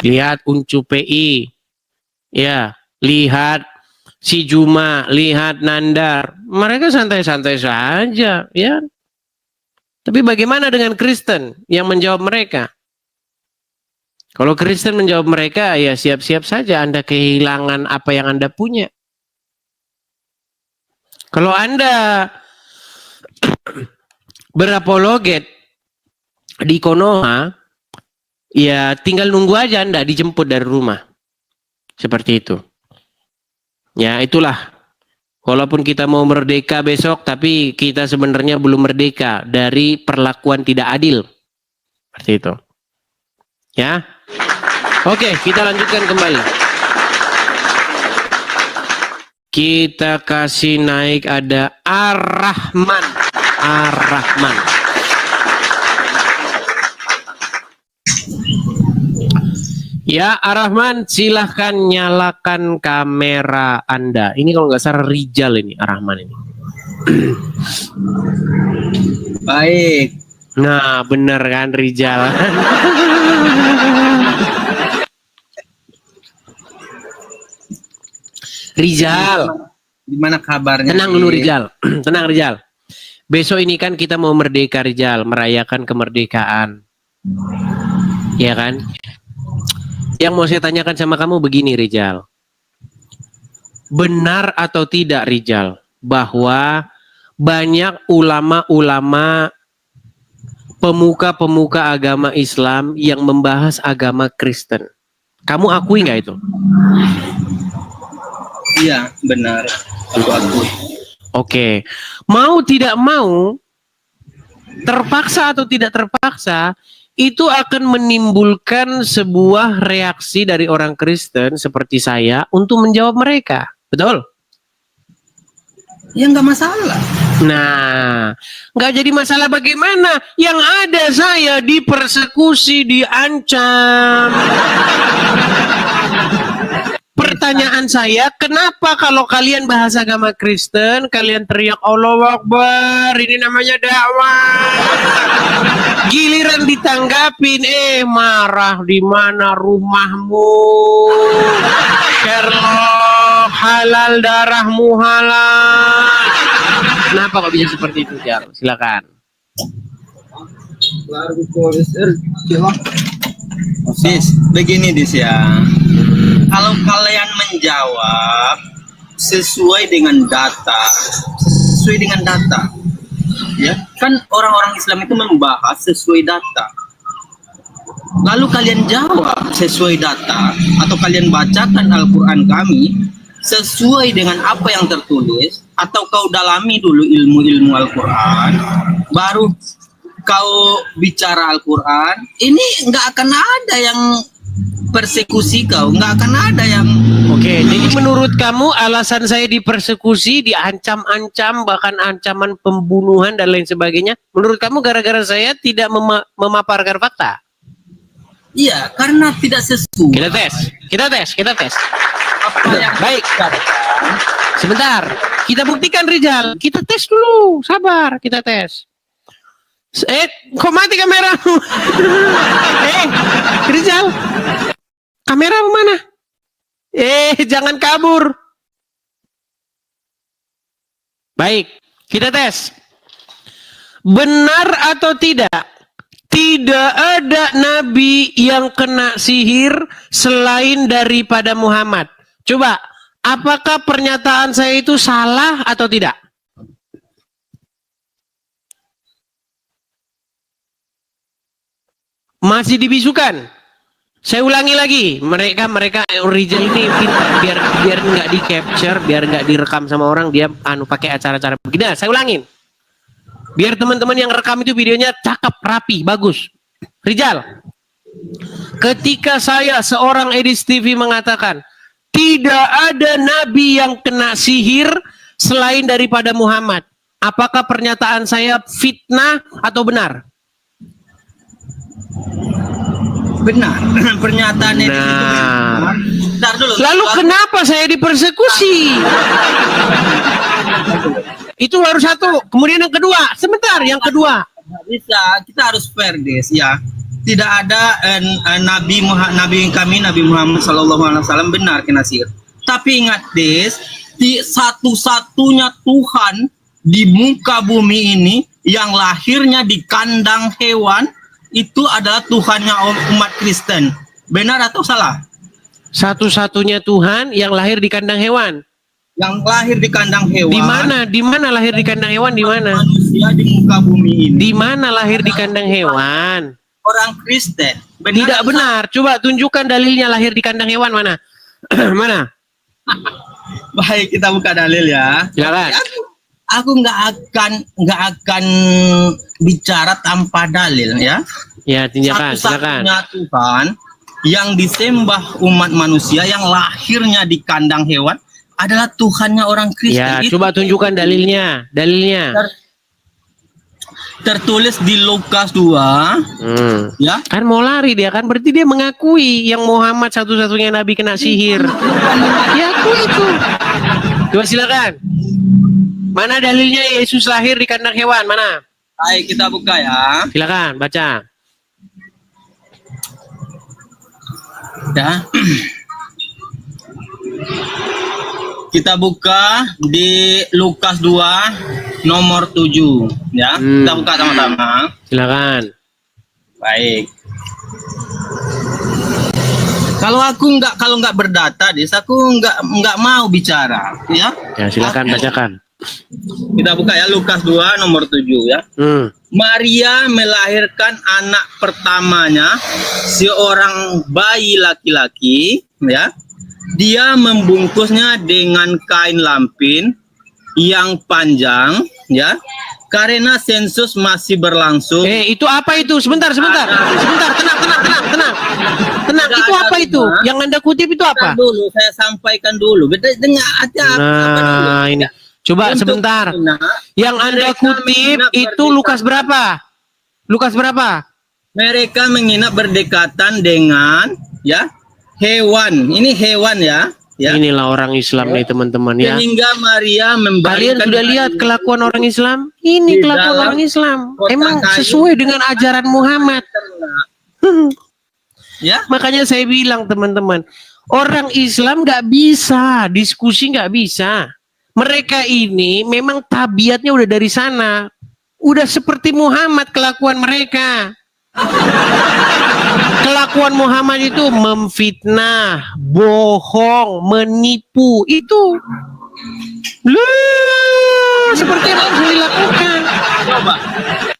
lihat Uncu PI, ya, lihat si Juma, lihat Nandar, mereka santai-santai saja, ya. Tapi bagaimana dengan Kristen yang menjawab mereka? Kalau Kristen menjawab mereka, ya siap-siap saja Anda kehilangan apa yang Anda punya. Kalau Anda berapologet di Konoha, ya tinggal nunggu aja Anda dijemput dari rumah. Seperti itu. Ya itulah. Walaupun kita mau merdeka besok, tapi kita sebenarnya belum merdeka dari perlakuan tidak adil. Seperti itu. Ya. Oke, kita lanjutkan kembali. Kita kasih naik ada Ar-Rahman. Ar-Rahman. Ya, Ar-Rahman, silahkan nyalakan kamera Anda. Ini kalau nggak salah Rijal ini, Ar-Rahman ini. Baik. Nah, bener kan Rijal. Rijal. Gimana kabarnya? Tenang dulu Rijal. Tenang Rijal. Besok ini kan kita mau merdeka Rijal, merayakan kemerdekaan. Ya kan? Yang mau saya tanyakan sama kamu begini Rijal. Benar atau tidak Rijal bahwa banyak ulama-ulama pemuka-pemuka agama Islam yang membahas agama Kristen? Kamu akui nggak itu? Iya, benar. Aku akui. Oke. Mau tidak mau, terpaksa atau tidak terpaksa, itu akan menimbulkan sebuah reaksi dari orang Kristen seperti saya untuk menjawab mereka. Betul? Ya nggak masalah. Nah, nggak jadi masalah bagaimana? Yang ada saya dipersekusi, diancam. Pertanyaan saya, kenapa kalau kalian bahas agama Kristen, kalian teriak Allahu Akbar, ini namanya dakwah. Giliran ditanggapin, marah, di mana rumahmu? Sherlock, halal darahmu halal. Kenapa kok bisa seperti itu, Jar? Silakan. Begini ya. Kalau kalian menjawab sesuai dengan data, ya kan orang-orang Islam itu membahas sesuai data. Lalu kalian jawab sesuai data atau kalian bacakan Al-Quran kami sesuai dengan apa yang tertulis, atau kau dalami dulu ilmu-ilmu Al-Quran, baru kau bicara Al-Quran, ini nggak akan ada yang persekusi kau, nggak akan ada yang... Oke, jadi menurut kamu alasan saya dipersekusi, diancam-ancam, bahkan ancaman pembunuhan dan lain sebagainya, menurut kamu gara-gara saya tidak memaparkan fakta? Iya, karena tidak sesuai. Kita tes. Apa yang baik. Sebentar, kita buktikan Rijal. Kita tes dulu, sabar, kita tes. Kok mati kameramu? Rijal, kamera mana? Jangan kabur. Baik, kita tes. Benar atau tidak? Tidak ada nabi yang kena sihir selain daripada Muhammad. Coba, apakah pernyataan saya itu salah atau tidak? Masih dibisukan. Saya ulangi lagi, mereka Rijal ini biar nggak di capture, biar nggak direkam sama orang, dia pakai acara-acara begini. Nah, saya ulangin, biar teman-teman yang rekam itu videonya cakep, rapi, bagus. Rijal, ketika saya seorang Edis TV mengatakan tidak ada nabi yang kena sihir selain daripada Muhammad, apakah pernyataan saya fitnah atau benar? Benar, pernyataan itu benar. Dulu, lalu kenapa saya dipersekusi? Itu baru satu. Kemudian yang kedua, sebentar, yang kedua. Bisa, kita harus fair, Des, ya. tidak ada Nabi Muhammad Sallallahu Alaihi Wasallam benar kena sihir. Tapi ingat Des, satu-satunya Tuhan di muka bumi ini yang lahirnya di kandang hewan itu adalah Tuhannya umat Kristen. Benar atau salah? Satu-satunya Tuhan yang lahir di kandang hewan. Yang lahir di kandang hewan. Di mana? Di mana lahir di kandang hewan? Di mana? Manusia di muka bumi ini. Di mana lahir di kandang hewan? Orang Kristen. Benar Tidak atau benar. Coba tunjukkan dalilnya lahir di kandang hewan mana? Mana? Baik, kita buka dalil ya. Silakan. Aku nggak akan bicara tanpa dalil ya. Ya, tindakan. Silakan. Satu-satunya Tuhan yang disembah umat manusia yang lahirnya di kandang hewan adalah Tuhannya orang Kristen. Ya, Itu coba tunjukkan dalilnya. Dalilnya. tertulis di Lukas 2 ya. Kan mau lari dia kan, berarti dia mengakui yang Muhammad satu-satunya nabi kena sihir. Ya, aku itu. Coba silakan. Mana dalilnya Yesus lahir di kandang hewan? Mana? Baik, kita buka ya. Silakan baca. Ya. Kita buka di Lukas 2 nomor 7 ya. Kita buka sama-sama. Silakan. Baik. Kalau nggak berdata, Des, aku nggak mau bicara, ya. Ya, silakan bacakan. Kita buka ya Lukas 2 nomor 7 ya. Maria melahirkan anak pertamanya, seorang bayi laki-laki, ya. Dia membungkusnya dengan kain lampin yang panjang, ya. Karena sensus masih berlangsung. Itu apa itu? Sebentar. Tenang. Itu apa itu? Yang Anda kutip itu apa? Dulu saya sampaikan dulu. Dengar aja apa dulu. Nah, ini. Coba Untuk sebentar. Yang Anda mereka kutip menginap itu berdekatan. Lukas berapa? Lukas berapa? Mereka menginap berdekatan dengan ya hewan. Ini hewan ya. Ya. Inilah orang Islam nih teman-teman ya. Sehingga Maria Kalian membalikkan sudah lihat kelakuan orang Islam? Ini Di kelakuan dalam orang Islam. kotak Emang kayu. sesuai dengan ajaran Muhammad. ya. Makanya saya bilang teman-teman, orang Islam nggak bisa diskusi, nggak bisa. Mereka ini memang tabiatnya udah dari sana, udah seperti Muhammad kelakuan mereka. Kelakuan Muhammad itu memfitnah, bohong, menipu, itu seperti yang harus dilakukan.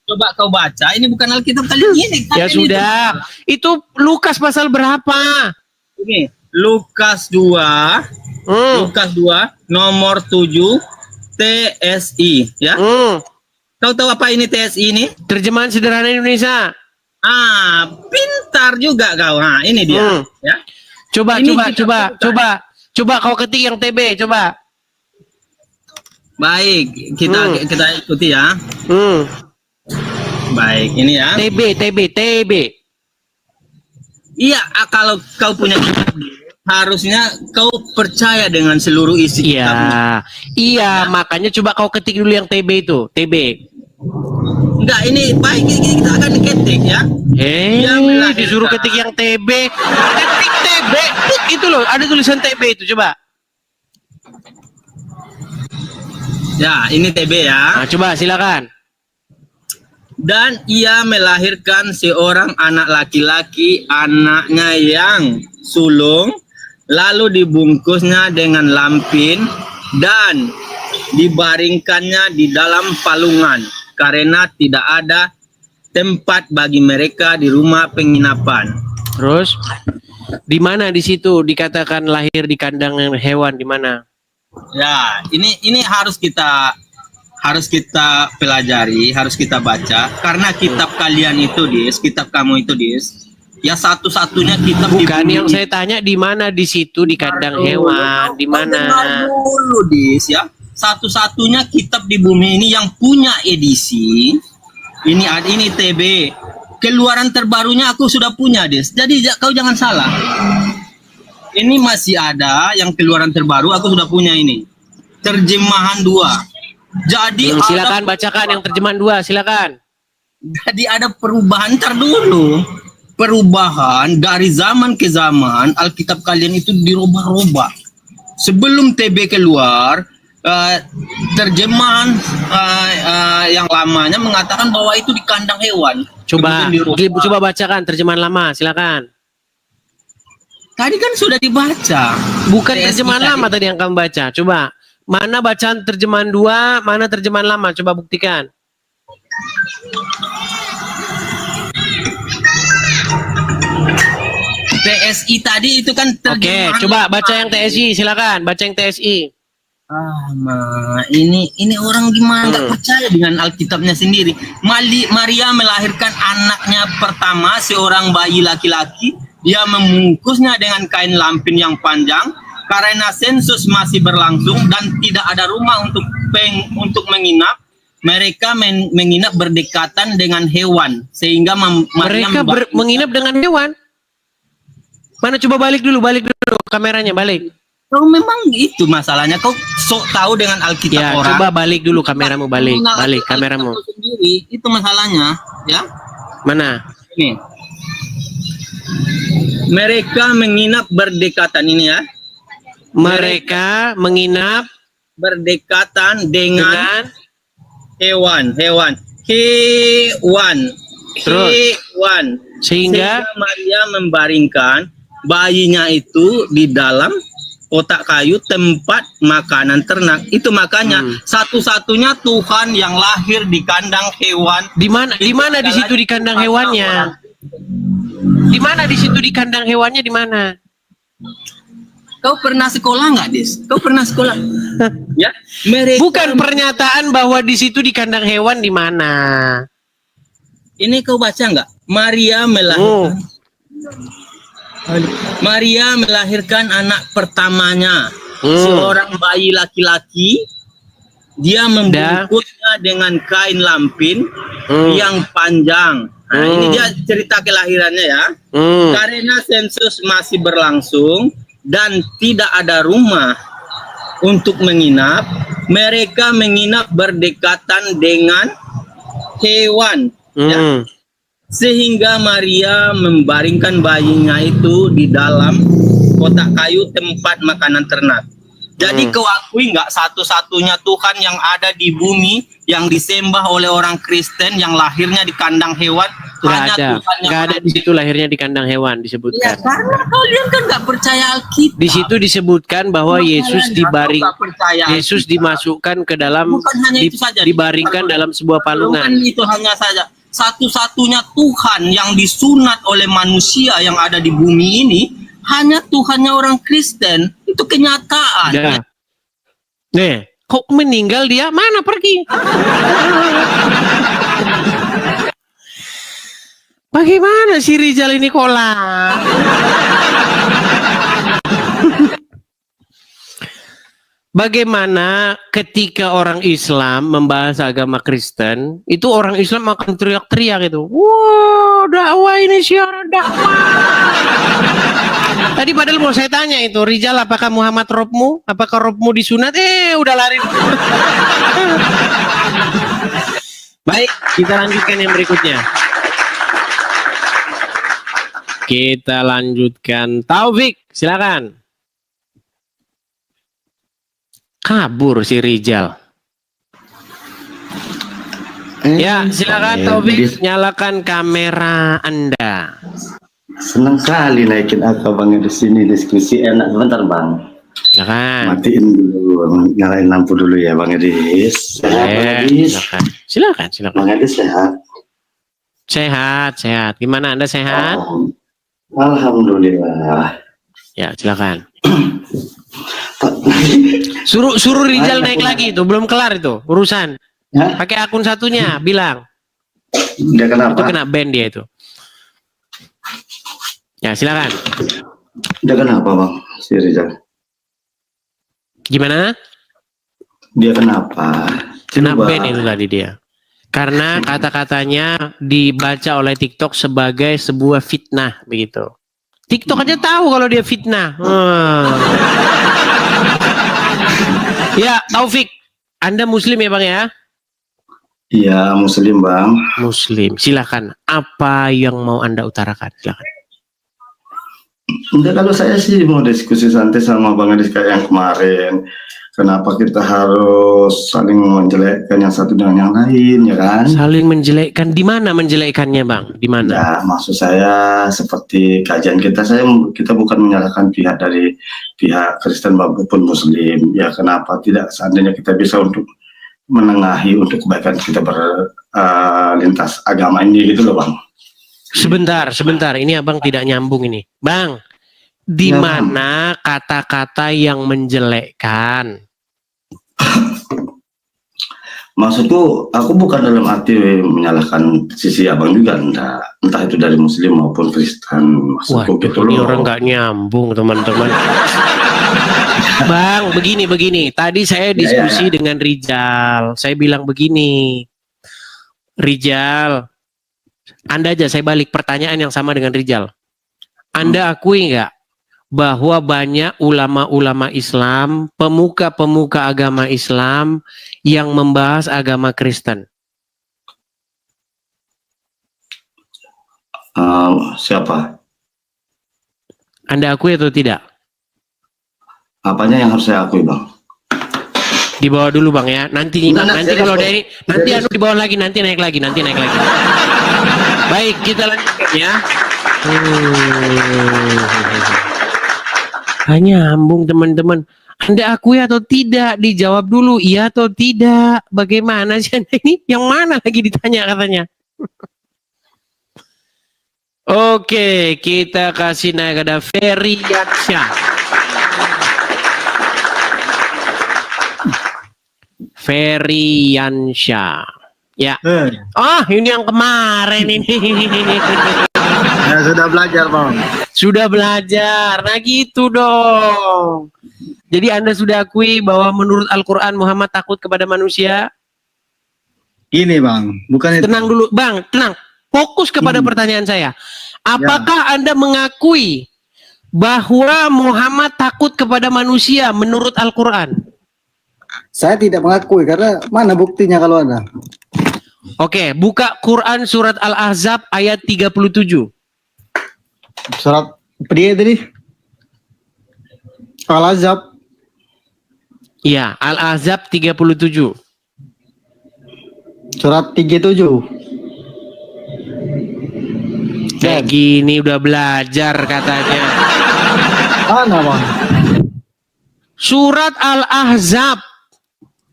Coba kau baca. Ini bukan Alkitab kalian ini. Ya Kalian sudah, itu Lukas pasal berapa? Ini Lukas 2. Lukas 2 nomor 7 TSI ya. Kau tahu apa ini TSI ini? Terjemahan sederhana Indonesia. Pintar juga kau. Nah, ini dia ya. Coba kau ketik yang TB, coba. Baik, kita ikuti ya. Baik, ini ya. TB. Iya, kalau kau punya kitab, harusnya kau percaya dengan seluruh isi kitabnya. Iya, makanya coba kau ketik dulu yang TB itu, TB. Enggak, ini baik, kita akan ketik ya. Disuruh ketik yang TB. Ketik TB. Itu loh, ada tulisan TB itu, coba. Ya, ini TB ya. Nah, coba silakan. Dan ia melahirkan seorang anak laki-laki, anaknya yang sulung, lalu dibungkusnya dengan lampin dan dibaringkannya di dalam palungan karena tidak ada tempat bagi mereka di rumah penginapan. Terus di mana di situ dikatakan lahir di kandang hewan, di mana? Ya, ini harus kita pelajari, harus kita baca karena kitab kalian itu, kitab kamu itu, ya satu-satunya kitab bukan yang saya tanya di mana di situ di kandang hewan, di mana? Dulu, ya. Satu-satunya kitab di bumi ini yang punya edisi ini TB. Keluaran terbarunya aku sudah punya, Jadi kau jangan salah. Ini masih ada yang keluaran terbaru, aku sudah punya ini. Terjemahan 2. Jadi silakan bacakan yang terjemahan 2, silakan. Jadi ada perubahan dulu. perubahan dari zaman ke zaman. Alkitab kalian itu dirubah-rubah. Sebelum TB keluar, terjemahan yang lamanya mengatakan bahwa itu di kandang hewan. Coba Kemudian dirubah. coba bacakan terjemahan lama, silakan. Tadi kan sudah dibaca. Bukan TSI terjemahan tadi. lama tadi yang kamu baca. Coba mana bacaan terjemahan 2, mana terjemahan lama? Coba buktikan. TSI tadi itu kan Oke, terjemahan. coba baca yang TSI, silakan. Baca yang TSI. Ini orang gimana nggak percaya dengan Alkitabnya sendiri. Maria melahirkan anaknya pertama, seorang bayi laki-laki. Dia membungkusnya dengan kain lampin yang panjang karena sensus masih berlangsung dan tidak ada rumah untuk menginap. Mereka menginap berdekatan dengan hewan sehingga Maria Mereka menginap dengan hewan. Mana coba balik dulu kameranya balik. Oh, memang itu masalahnya. Kau sok tahu dengan Alkitab Ya, orang. coba balik dulu kameramu balik Alkitab kameramu. sendiri, itu masalahnya, ya. Mana? Ini. Mereka menginap berdekatan ini ya. Mereka menginap Berdekatan dengan dengan hewan. Terus? Hewan. sehingga Maria membaringkan bayinya itu di dalam kotak kayu tempat makanan ternak. Itu makanya satu-satunya Tuhan yang lahir di kandang hewan. di mana di situ di kandang hewannya? Di mana di situ di kandang hewannya di mana? Kau pernah sekolah nggak, Dis? Kau pernah sekolah? Ya. Mereka Bukan pernyataan bahwa di situ di kandang hewan di mana. Ini kau baca nggak? Maria melahirkan anak pertamanya, seorang bayi laki-laki. Dia membungkusnya dengan kain lampin yang panjang. Nah, ini dia cerita kelahirannya ya. Karena sensus masih berlangsung dan tidak ada rumah untuk menginap, mereka menginap berdekatan dengan hewan. Ya. Sehingga Maria membaringkan bayinya itu di dalam kotak kayu tempat makanan ternak. Jadi kau akui nggak satu-satunya Tuhan yang ada di bumi yang disembah oleh orang Kristen yang lahirnya di kandang hewan? Nggak ada di situ lahirnya di kandang hewan Ya, disebutkan. karena kalian kan nggak percaya Alkitab. Di situ disebutkan bahwa Yesus Yesus dimasukkan ke dalam Bukan hanya itu saja. dibaringkan dalam sebuah Bukan palungan. itu hanya saja. Satu-satunya Tuhan yang disunat oleh manusia yang ada di bumi ini hanya Tuhannya orang Kristen. Itu kenyataan. Ya. Nih, kok meninggal dia? Mana pergi? Bagaimana si Rizal ini kolah? Bagaimana ketika orang Islam membahas agama Kristen, itu orang Islam akan teriak-teriak itu. Wow, dakwah ini siaran dakwah. Tadi padahal mau saya tanya itu, Rizal apakah Muhammad Robmu? Apakah Robmu disunat? Udah lari. Baik, kita lanjutkan yang berikutnya. Kita lanjutkan. Taufik, silakan. Kabur si Rizal. Ya, silakan Taufik, nyalakan kamera Anda. Senang sekali naikin Bang di sini diskusi enak. Bentar Bang. Silakan. Matiin dulu, nyalain lampu dulu ya Bang Edis. Sehat Bang Edis. Silakan. Bang Edis sehat. Sehat. Gimana Anda sehat? Alhamdulillah. Ya, silakan. Suruh Rizal naik lagi itu, belum kelar itu urusan. Ya? Pakai akun satunya, bilang. Dia kenapa? Itu kena ban dia itu. Ya, silakan. Dia kenapa Bang si Rizal? Gimana? Dia kenapa? Kena ban itu tadi dia. Karena kata-katanya dibaca oleh TikTok sebagai sebuah fitnah begitu. TikTok aja tahu kalau dia fitnah. Ya, Taufik, Anda Muslim ya Bang ya? Iya, Muslim Bang. Muslim. Silakan. Apa yang mau Anda utarakan? Silakan. Enggak, kalau saya sih mau diskusi santai sama Bang Adis kayak yang kemarin. Kenapa kita harus saling menjelekkan yang satu dengan yang lain, ya kan? Saling menjelekkan. Di mana menjelekkannya, Bang? Di mana? Ya, maksud saya seperti kajian kita bukan menyalahkan pihak dari pihak Kristen maupun Muslim. Ya, kenapa tidak seandainya kita bisa untuk menengahi untuk kebaikan kita berlintas agama ini gitu loh Bang. Sebentar. Ini Abang tidak nyambung ini. Bang, di Ya, mana kata-kata yang menjelekkan? Maksudku, aku bukan dalam arti menyalahkan sisi abang juga, entah itu dari Muslim maupun Kristen. Maksudku Waduh, gitu ini loh. orang nggak nyambung, teman-teman. Bang, begini. Tadi saya diskusi dengan Rijal. Saya bilang begini, Rijal, Anda aja saya balik pertanyaan yang sama dengan Rijal. Anda akui nggak bahwa banyak ulama-ulama Islam, pemuka-pemuka agama Islam yang membahas agama Kristen? Siapa? Anda akui atau tidak? Apanya yang harus saya akui Bang? Di bawah dulu Bang ya. Nanti kalau dari nanti di bawah lagi, nanti naik lagi. Baik, kita lanjutkan ya. Hanya nyambung teman-teman. Anda akui atau tidak? Dijawab dulu iya atau tidak. Bagaimana sih Anda ini? Yang mana lagi ditanya katanya? Oke, kita kasih naik ada Ferry Yansyah. Ferry Yansyah. Ya. Oh, ini yang kemarin ini. Ya, sudah belajar Bang. Sudah belajar. Nah gitu dong. Jadi Anda sudah akui bahwa menurut Al-Quran Muhammad takut kepada manusia? Gini Bang, bukan itu. Tenang dulu Bang, tenang. Fokus kepada pertanyaan saya. Apakah Anda mengakui bahwa Muhammad takut kepada manusia menurut Al-Quran? Saya tidak mengakui karena mana buktinya kalau ada. Oke, buka Quran surat Al-Ahzab ayat 37. Surat dia tadi. Al-Azab. Iya, Al-Ahzab 37. Surat 37. Kayak gini udah belajar katanya. Mana Bang? Surat Al-Ahzab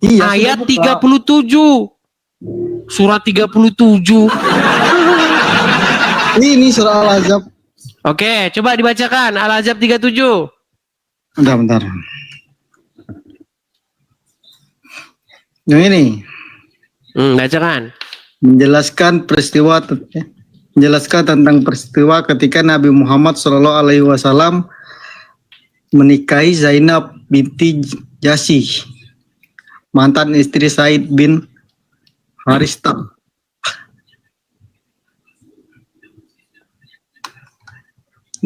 Iya, ayat sudah buka. 37. Surat 37. Ini surah Al-Azab. Oke, coba dibacakan Al-Ahzab 37. Bentar. Yang ini Bacakan. menjelaskan tentang peristiwa ketika Nabi Muhammad SAW menikahi Zainab binti Jasih, mantan istri Said bin Harista.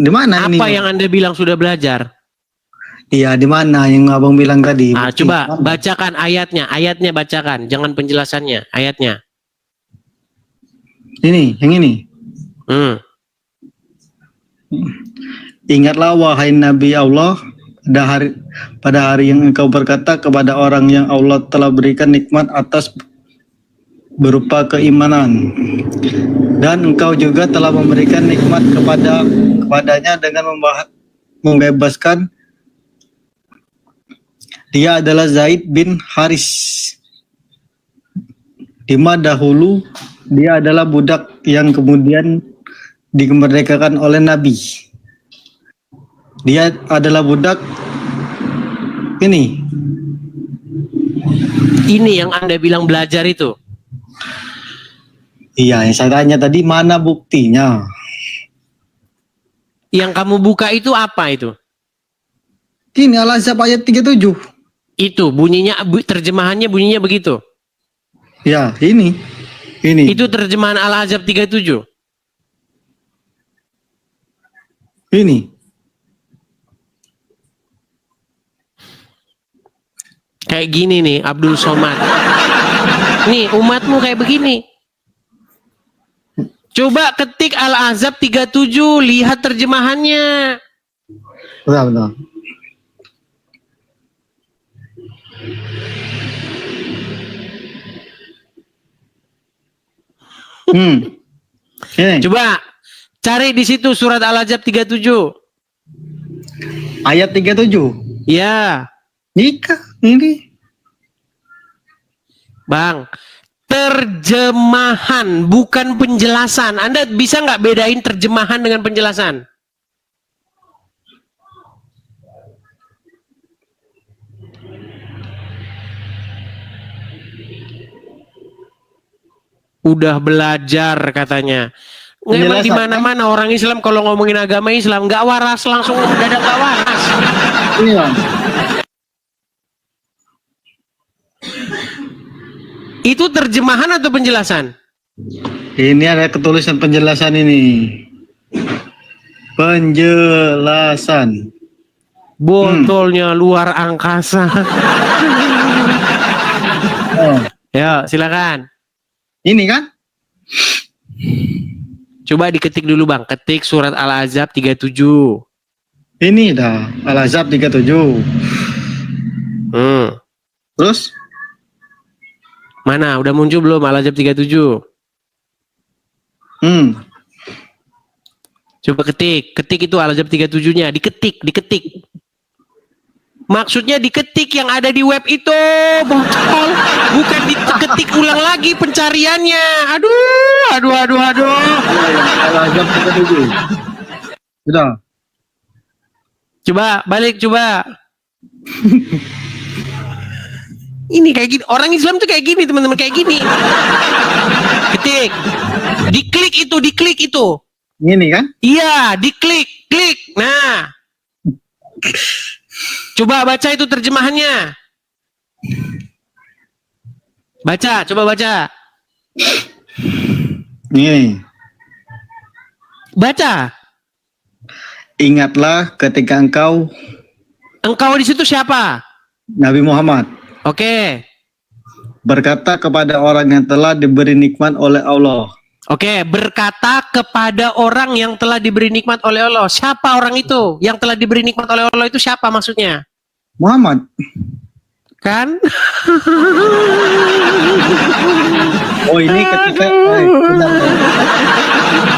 Di mana ini? Apa yang Anda bilang sudah belajar? Iya, di mana yang Abang bilang tadi? Coba bacakan ayatnya. Ayatnya bacakan, jangan penjelasannya. Ayatnya. Ini, yang ini. Ingatlah wahai Nabi Allah pada hari yang engkau berkata kepada orang yang Allah telah berikan nikmat atas berupa keimanan, dan engkau juga telah memberikan nikmat kepadanya dengan membebaskan dia adalah Zaid bin Haris, di mana dahulu dia adalah budak yang kemudian dikemerdekakan oleh Nabi. Dia adalah budak ini. Ini yang Anda bilang belajar itu. Iya, yang saya tanya tadi mana buktinya? Yang kamu buka itu apa itu? Ini Al-Azab ayat 37. Itu bunyinya, terjemahannya bunyinya begitu. Ya, ini. Itu terjemahan Al-Ahzab 37. Ini. Kayak gini nih, Abdul Somad. Nih, umatmu kayak begini. Coba ketik Al-Ahzab 37, lihat terjemahannya. Betul. Ini Coba cari di situ surat Al-Ahzab 37. ayat 37. Ya, Nikah ini. Bang. Terjemahan, bukan penjelasan. Anda bisa nggak bedain terjemahan dengan penjelasan? Udah belajar katanya. Memang di Penjelasan, mana-mana orang Islam kalau ngomongin agama Islam nggak waras, langsung mendadak nggak waras. Ini Bang. Itu terjemahan atau penjelasan? Ini ada ketulisan penjelasan ini. Penjelasan. Botolnya luar angkasa. Oh, Ya, silakan. ini kan? Coba diketik dulu Bang. Ketik surat Al-Ahzab 37. Ini dah Al-Ahzab 37. Terus Mana? Udah muncul belum Al-Ahzab 37? Coba ketik. Ketik itu Al-Ahzab 37-nya. Diketik. Maksudnya diketik yang ada di web itu, botol. Bukan diketik ulang lagi pencariannya. Aduh. Al-Ahzab 37. Sudah. Coba, balik coba. Ini kayak gini. Orang Islam tuh kayak gini, teman-teman. Kayak gini. Ketik. Diklik itu. Ini kan? Iya, klik. Nah. Coba baca itu terjemahannya. Coba baca. Ini. Baca. Ingatlah ketika engkau Engkau di situ siapa? Nabi Muhammad Oke. berkata kepada orang yang telah diberi nikmat oleh Allah. Oke, berkata kepada orang yang telah diberi nikmat oleh Allah. Siapa orang itu? Yang telah diberi nikmat oleh Allah itu siapa maksudnya? Muhammad. Kan? Oh ini ketika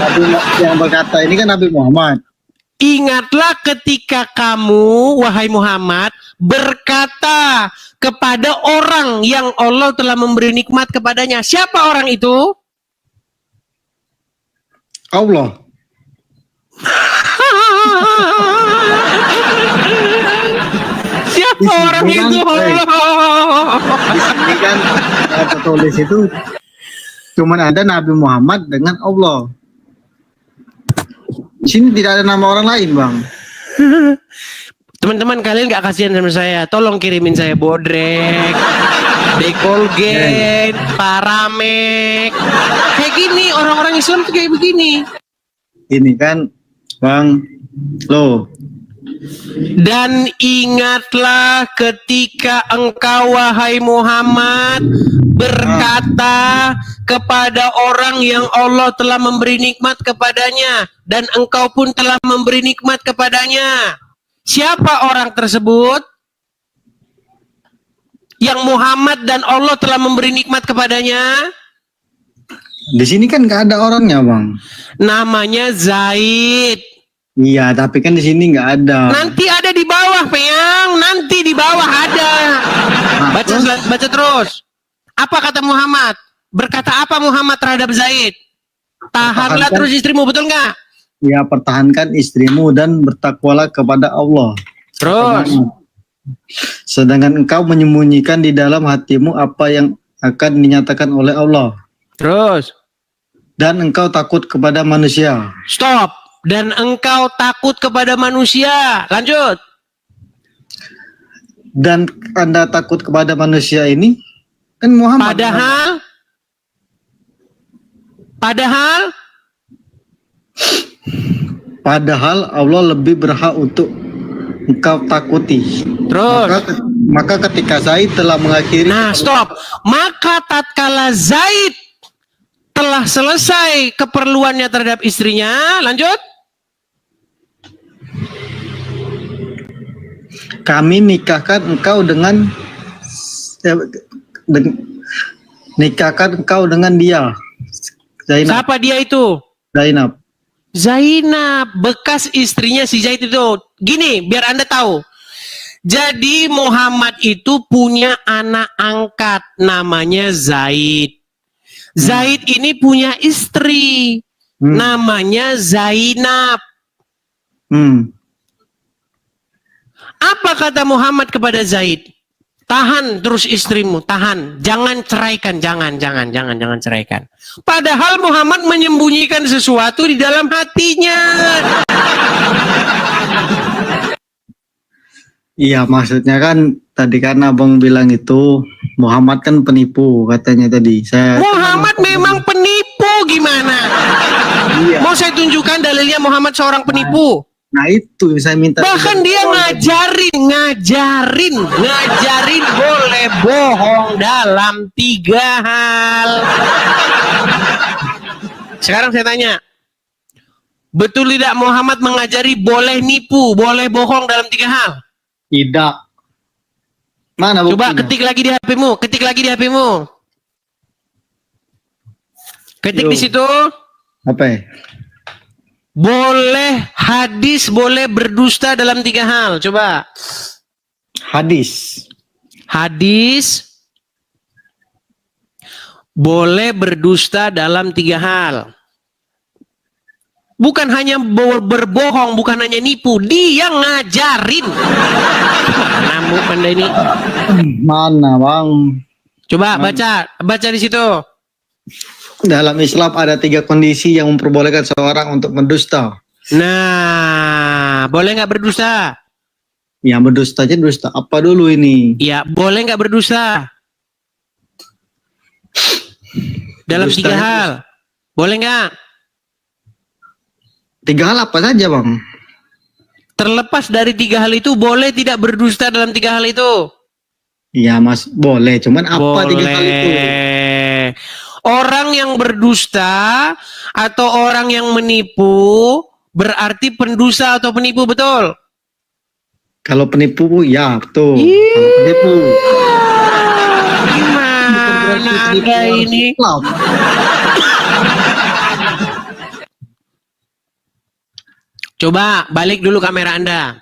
Nabi yang berkata ini kan Nabi Muhammad. Ingatlah ketika kamu, wahai Muhammad, berkata kepada orang yang Allah telah memberi nikmat kepadanya. Siapa orang itu? Allah. Siapa orang itu? Allah. Di sini kan tertulis itu cuman ada Nabi Muhammad dengan Allah. Di sini tidak ada nama orang lain, Bang. Teman-teman kalian gak kasihan sama saya? Tolong kirimin saya bodrek, dekolgen, paramek. Kayak gini orang-orang Islam tuh kayak begini. Ini kan, Bang, loh. Dan ingatlah ketika engkau wahai Muhammad berkata kepada orang yang Allah telah memberi nikmat kepadanya dan engkau pun telah memberi nikmat kepadanya. Siapa orang tersebut? Yang Muhammad dan Allah telah memberi nikmat kepadanya? Di sini kan nggak ada orangnya, Bang. Namanya Zaid. Iya, tapi kan di sini nggak ada. Nanti ada di bawah, Peyang. Nanti di bawah ada. Baca terus. Apa kata Muhammad? Berkata apa Muhammad terhadap Zaid? Tahanlah terus istrimu, betul nggak? Ya, pertahankan istrimu dan bertakwalah kepada Allah. Terus. Sedangkan engkau menyembunyikan di dalam hatimu apa yang akan dinyatakan oleh Allah. Terus. Dan engkau takut kepada manusia. Stop. Dan engkau takut kepada manusia. Lanjut. Dan Anda takut kepada manusia ini kan Muhammad. Padahal Allah lebih berhak untuk engkau takuti. Terus. Maka ketika Zaid telah mengakhiri. Nah, stop. Maka tatkala Zaid telah selesai keperluannya terhadap istrinya, lanjut. Kami nikahkan engkau dengan nikahkan engkau dengan dia. Zainab. Siapa dia itu? Zainab. Zainab, bekas istrinya si Zaid itu. Gini, biar Anda tahu. Jadi Muhammad itu punya anak angkat namanya Zaid. Zaid ini punya istri namanya Zainab. Apa kata Muhammad kepada Zaid? Tahan terus istrimu, tahan. Jangan ceraikan, jangan ceraikan. Padahal Muhammad menyembunyikan sesuatu di dalam hatinya. Iya, maksudnya kan tadi kan abang bilang itu Muhammad kan penipu katanya tadi. Muhammad memang penipu, gimana? Iya. Mau saya tunjukkan dalilnya Muhammad seorang penipu. Nah itu saya minta. Bahkan dia ngajarin boleh bohong dalam 3 hal. Sekarang saya tanya, betul tidak Muhammad mengajari boleh nipu, boleh bohong dalam 3 hal? Tidak. Mana Coba buktinya? ketik lagi di HP-mu. Ketik di situ. Apa ya? Boleh hadis, boleh berdusta dalam 3 hal. Coba. Hadis. Boleh berdusta dalam 3 hal. Bukan hanya berbohong, bukan hanya nipu. Dia ngajarin. Mana Anda ini? Mana bang? Coba baca di situ. Dalam Islam ada 3 kondisi yang memperbolehkan seorang untuk mendusta. Nah, boleh nggak berdusta? Ya berdusta aja dusta. Apa dulu ini? Ya, boleh nggak berdusta? Dalam 3 Berdusta hal. Boleh nggak? 3 hal apa saja bang? Terlepas dari 3 hal itu, boleh tidak berdusta dalam 3 hal itu? Iya mas, boleh. Cuman apa 3 hal itu? Orang yang berdusta atau orang yang menipu berarti pendusta atau penipu, betul? Kalau penipu ya betul. Kalau penipu. Gimana Anda ini? Coba balik dulu kamera Anda.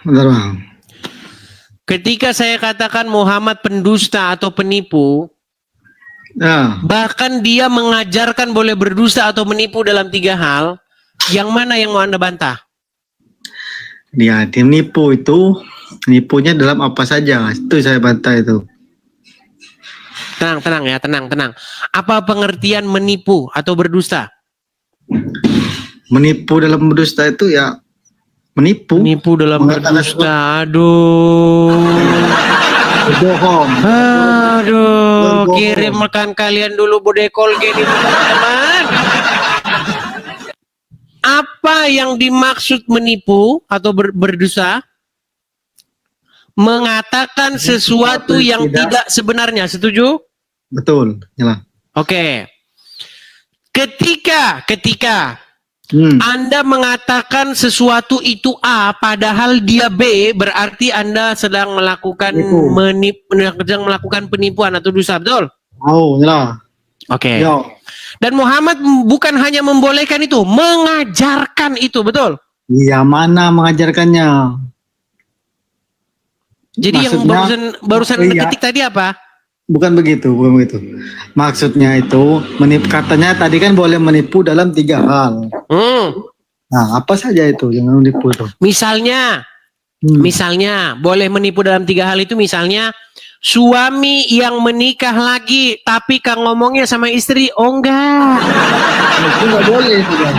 Bentar bang. Ketika saya katakan Muhammad pendusta atau penipu, Nah, bahkan dia mengajarkan boleh berdusta atau menipu dalam 3 hal, yang mana yang mau Anda bantah? dia menipu itu, nipunya dalam apa saja? Itu saya bantah itu. Tenang ya, tenang. Apa pengertian menipu atau berdusta? Menipu dalam berdusta itu ya menipu. Menipu dalam Mengatakan berdusta, aduh. Berbohong. Aduh, kirimkan kalian dulu bodekol gini teman-teman. Apa yang dimaksud menipu atau berdusta? Mengatakan sesuatu yang tidak sebenarnya, setuju? Betul, nyala. Oke. Ketika Anda mengatakan sesuatu itu A padahal dia B, berarti Anda sedang melakukan sedang melakukan penipuan atau dusta, betul? Oh, nyala. Oke. Yo. Dan Muhammad bukan hanya membolehkan itu, mengajarkan itu, betul? Iya, mana mengajarkannya? Jadi Maksudnya, yang barusan Anda iya. ketik tadi apa? Bukan begitu. Maksudnya itu, katanya tadi kan boleh menipu dalam 3 hal. Nah, apa saja itu yang menipu itu? Misalnya boleh menipu dalam 3 hal itu, misalnya suami yang menikah lagi tapi Kang ngomongnya sama istri, oh enggak. Itu nggak boleh itu kan?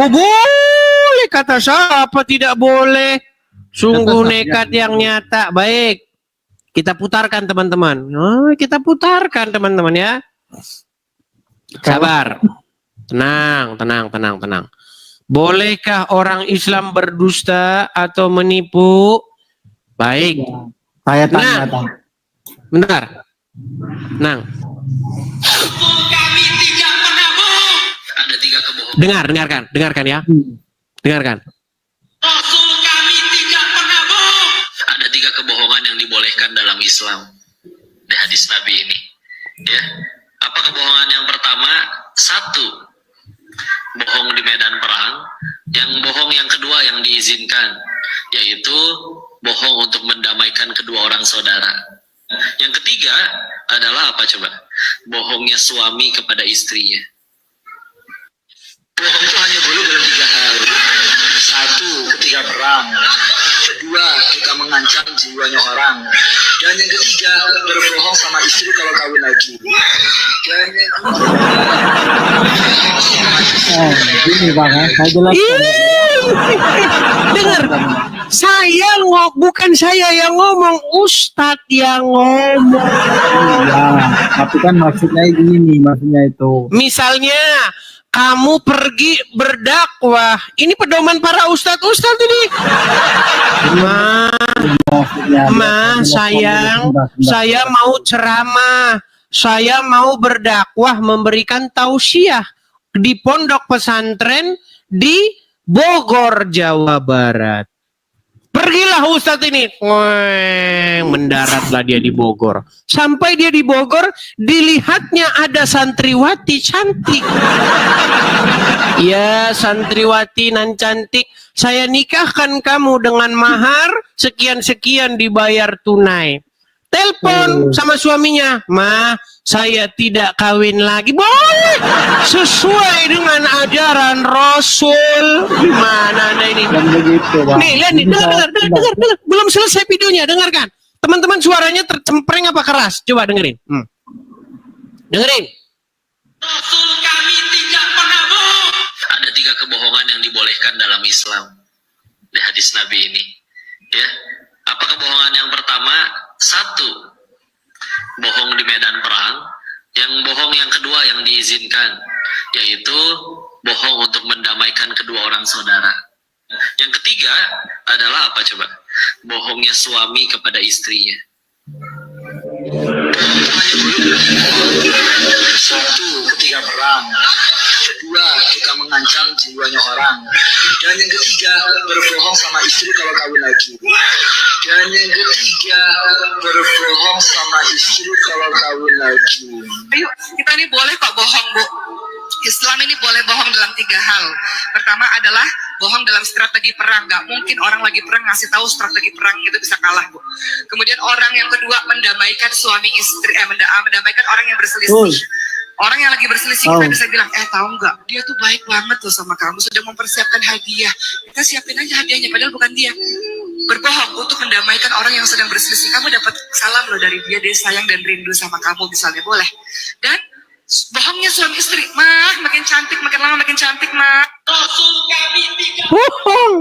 Oh boleh, kata siapa tidak boleh? Sungguh Kata nekat yang nyata. Baik, kita putarkan teman-teman. Ya. Sabar. Tenang. Bolehkah orang Islam berdusta atau menipu? Baik. Saya tanya, Nah. Bang. Bentar. Nang. Ada 3 kebohongan. Dengarkan ya. Dengarkan. Rasul kami tidak pernah bohong. Ada 3 kebohongan yang dibolehkan dalam Islam di hadis Nabi ini. Ya, apa kebohongan yang pertama? 1, bohong di medan perang. Yang bohong yang kedua yang diizinkan, yaitu bohong untuk mendamaikan kedua orang saudara. Yang ketiga adalah apa coba? Bohongnya suami kepada istrinya. Bohong itu hanya boleh dalam 3 hal. 1, ketika perang. 2, kita mengancam jiwanya orang. Dan yang ketiga, berbohong sama istri kalau kawin lagi. Dan yang Gini Bang, saya jelaskan. Dengar. Bukan saya yang ngomong, Ustadz yang ngomong. Iya, tapi kan maksudnya itu. Misalnya kamu pergi berdakwah, ini pedoman para ustadz ini. Sayang, saya mau ceramah, saya mau berdakwah, memberikan tausiah di pondok pesantren di Bogor, Jawa Barat. Pergilah Ustadz ini, mendaratlah dia di Bogor. Sampai dia di Bogor, dilihatnya ada santriwati cantik. Ya, santriwati nan cantik, saya nikahkan kamu dengan mahar sekian-sekian dibayar tunai. Telepon sama suaminya, "Ma, saya tidak kawin lagi." Boleh, sesuai dengan ajaran Rasul. Gimana Anda ini? Dan begitu, Bang. Nih, lihat nih, dengar. Belum selesai videonya, dengarkan. Teman-teman suaranya tercempreng apa keras? Coba dengerin. Dengerin. Rasul kami tidak pernah bohong. Ada 3 kebohongan yang dibolehkan dalam Islam di hadis Nabi ini. Ya, apa kebohongan yang pertama? 1, bohong di medan perang. Yang bohong yang kedua yang diizinkan, yaitu bohong untuk mendamaikan kedua orang saudara. Yang ketiga adalah apa coba? Bohongnya suami kepada istrinya. Hanya boleh 1, ketika perang. 2, kita mengancam jiwanya orang. Dan yang ketiga, berbohong sama istri kalau kawin lagi. Dan yang ketiga, berbohong sama istri kalau kawin lagi. Ayo, kita ini boleh kok bohong, Bu. Islam ini boleh bohong dalam 3 hal. Pertama adalah bohong dalam strategi perang. Gak mungkin orang lagi perang ngasih tahu strategi perang itu bisa kalah, Bu. Kemudian orang yang kedua mendamaikan suami istri, mendamaikan orang yang berselisih. Orang yang lagi berselisih kita bisa bilang, tahu nggak, dia tuh baik banget tuh sama kamu, sudah mempersiapkan hadiah. Kita siapin aja hadiahnya, padahal bukan dia. Berbohong untuk mendamaikan orang yang sedang berselisih. Kamu dapat salam loh dari dia sayang dan rindu sama kamu misalnya, boleh. Dan bohongnya suami istri, "Mah, makin cantik, makin lama makin cantik, Mah." Rasul kami tidak Bohong.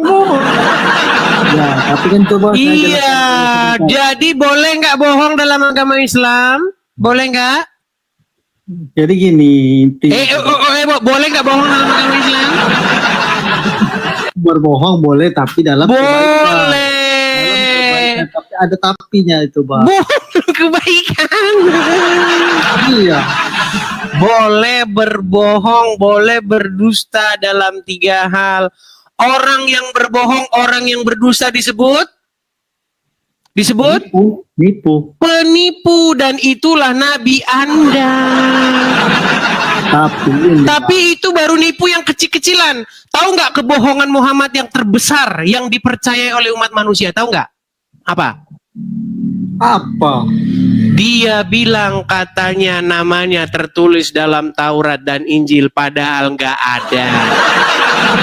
Ya, tapi kan coba saya Iya, jelaskan. jadi boleh nggak bohong dalam agama Islam? Boleh nggak? Jadi gini, intinya Boleh nggak bohong dalam agama Islam? berbohong boleh, tapi dalam kebaikan. Boleh. Tapi ada tapinya itu, Bang. Bohong kebaikan. Iya. Boleh berbohong, boleh berdusta dalam 3 hal. Orang yang berbohong, orang yang berdusta disebut Nipu. penipu, dan itulah Nabi Anda. Tapi itu baru nipu yang kecil-kecilan. Tahu nggak kebohongan Muhammad yang terbesar yang dipercayai oleh umat manusia? Tahu nggak? Apa? Dia bilang katanya namanya tertulis dalam Taurat dan Injil, padahal nggak ada.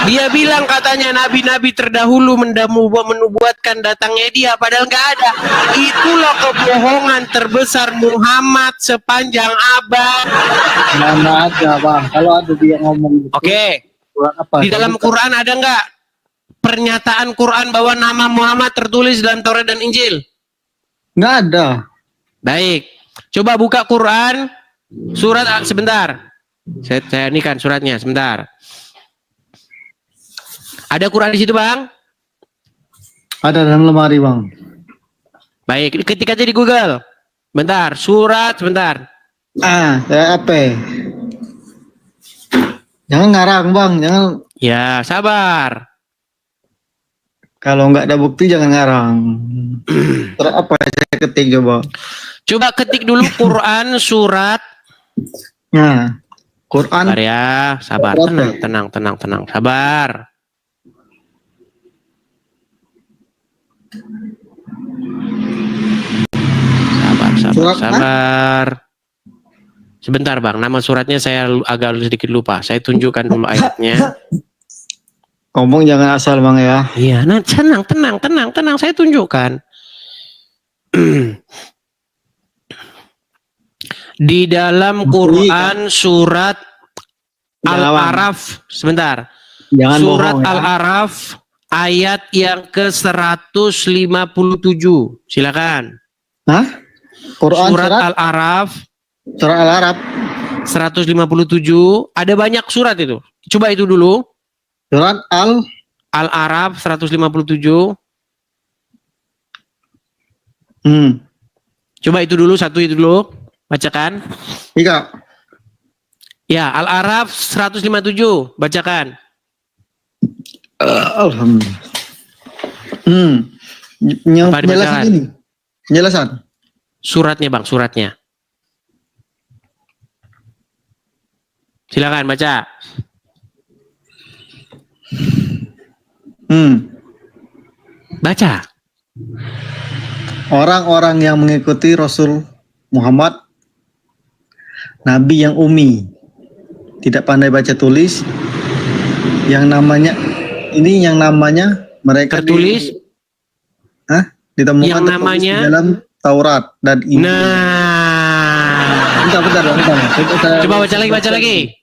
Dia bilang katanya nabi-nabi terdahulu menubuatkan datangnya dia, padahal nggak ada. Itulah kebohongan terbesar Muhammad sepanjang abad. Mana ada, Bang? Kalau ada dia ngomong gitu. Oke. Di dalam Quran ada nggak pernyataan Quran bahwa nama Muhammad tertulis dalam Taurat dan Injil? Nggak ada. Baik, coba buka Quran surat sebentar. Saya ini kan suratnya sebentar. Ada Quran di situ, Bang? Ada dalam lemari, Bang. Baik, ketik aja di Google. Bentar, surat sebentar. Apa? Jangan ngarang, Bang. Jangan. Ya, sabar. Kalau nggak ada bukti jangan ngarang. Terus apa saya ketik coba? Coba ketik dulu Quran surat. Nah, Quran. Sabar ya, sabar. Tenang. Sabar. Surat Sabar. Sebentar, Bang. Nama suratnya saya agak sedikit lupa. Saya tunjukkan dulu ayatnya. Ngomong jangan asal, Bang ya. Iya, nah tenang. Saya tunjukkan. Di dalam Quran surat Al-Araf, sebentar. Jangan Surat bohong, ya. Al-Araf ayat yang ke-157. Silakan. Hah? Quran Surat Al-Araf Surah Al-Araf 157. Ada banyak surat itu. Coba itu dulu. Surat Al-Araf 157. Coba itu dulu, satu itu dulu. Bacakan. Ika. Ya, Al-Araf 157. Bacakan. Alhamdulillah. Apa dibacakan? Penjelasan ini. Penjelasan. Suratnya, Bang, suratnya. Silakan baca. Baca. Orang-orang yang mengikuti Rasul Muhammad, Nabi yang umi, tidak pandai baca tulis, yang namanya mereka Tertulis. ditemukan Yang tertulis namanya di dalam Taurat dan Injil. Nah, Bentar. coba baca lagi.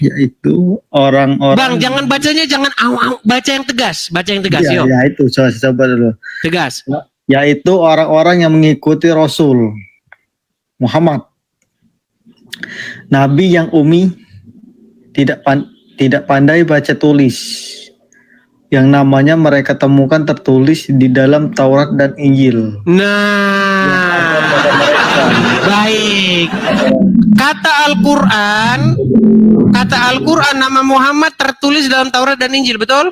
Yaitu orang-orang. Bang, jangan bacanya jangan baca yang tegas, Ya, yuk. ya itu coba dulu. Tegas. Yaitu orang-orang yang mengikuti Rasul Muhammad, Nabi yang umi, tidak pandai baca tulis, yang namanya mereka temukan tertulis di dalam Taurat dan Injil. Nah, baik. Kata Al-Quran nama Muhammad tertulis dalam Taurat dan Injil, betul?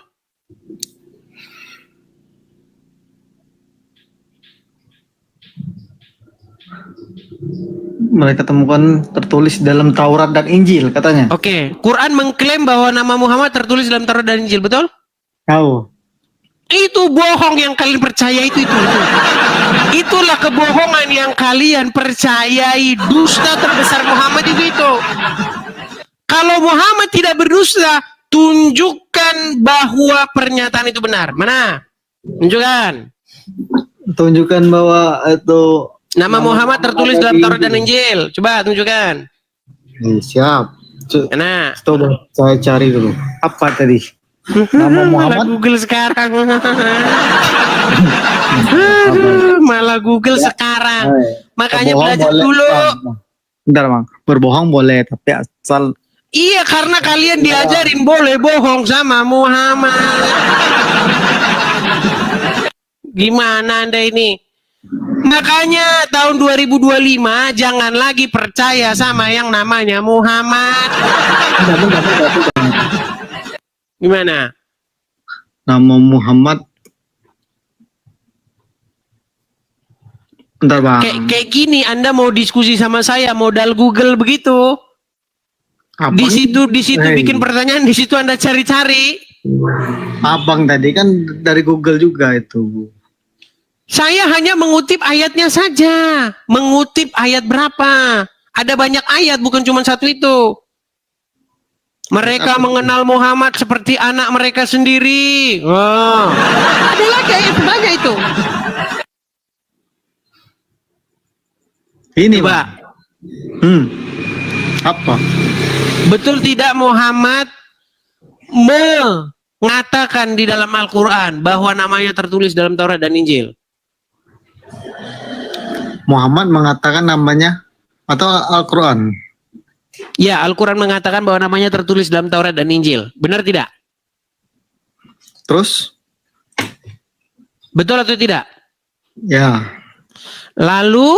Mereka temukan tertulis dalam Taurat dan Injil katanya. Oke, Quran mengklaim bahwa nama Muhammad tertulis dalam Taurat dan Injil, betul? Tahu. Itu bohong yang kalian percaya itu. Itulah kebohongan yang kalian percayai. Dusta terbesar Muhammad itu. Kalau Muhammad tidak berdusta, tunjukkan bahwa pernyataan itu benar. Mana? Tunjukkan bahwa itu Nama Muhammad tertulis dalam Taurat dan Injil. Coba tunjukkan. Siap. Mana? Coba saya cari dulu. Apa tadi? Nama Malah Muhammad. Google sekarang. Malah Google sekarang. Makanya Berbohong belajar boleh, dulu. Bang. Bentar, Bang. Berbohong boleh, tapi asal Iya, karena kalian diajarin boleh bohong sama Muhammad. Gimana Anda ini? Makanya tahun 2025 jangan lagi percaya sama yang namanya Muhammad. Gimana? nama Muhammad. Bentar, Bang. Kayak gini Anda mau diskusi sama saya modal Google begitu. Abang, Di situ bikin Hey. pertanyaan, di situ Anda cari-cari. Abang tadi kan dari Google juga itu. Saya hanya mengutip ayatnya saja. Mengutip ayat berapa? Ada banyak ayat, bukan cuma satu itu. Mereka mengenal Muhammad seperti anak mereka sendiri. Wow. Ada lagi ayat banyak itu. Ini, Coba. Bang. Apa? Betul tidak Muhammad mengatakan di dalam Al-Quran bahwa namanya tertulis dalam Taurat dan Injil? Muhammad mengatakan namanya atau Al-Quran? Ya, Al-Quran mengatakan bahwa namanya tertulis dalam Taurat dan Injil. Benar tidak? Terus? Betul atau tidak? Ya. Lalu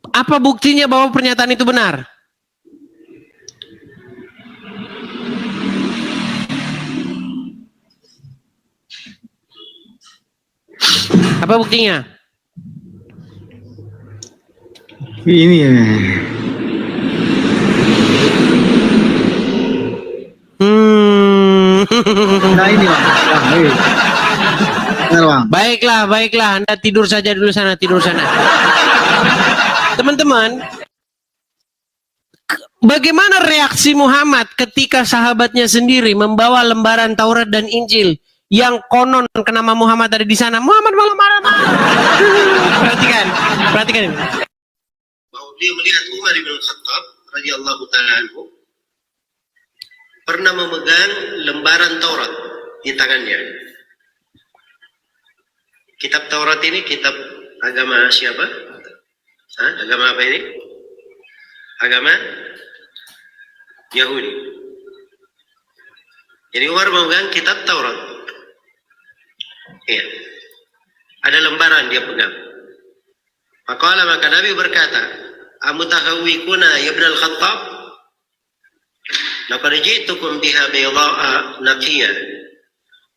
apa buktinya bahwa pernyataan itu benar? Apa buktinya? Ini ya. Nah ini Bang. Bang, ini. Benar, Bang. Baiklah, Anda tidur saja dulu sana, tidur sana. Teman-teman, bagaimana reaksi Muhammad ketika sahabatnya sendiri membawa lembaran Taurat dan Injil yang konon nama Muhammad ada di sana? Muhammad malah marah-marah. Perhatikan ini. Bahwa dia melihat Umar bin Khattab radhiyallahu taala anhu pernah memegang lembaran Taurat di tangannya. Kitab Taurat ini kitab agama siapa? Agama apa ini? Agama Yahudi. Jadi Umar memegang kitab Taurat. Iya. Ada lembaran dia pegang. Maka Nabi berkata, "Amutahawwikuna ya ibn al-Khattab? Laqad ji'tukum biha bayda'a naqiyya.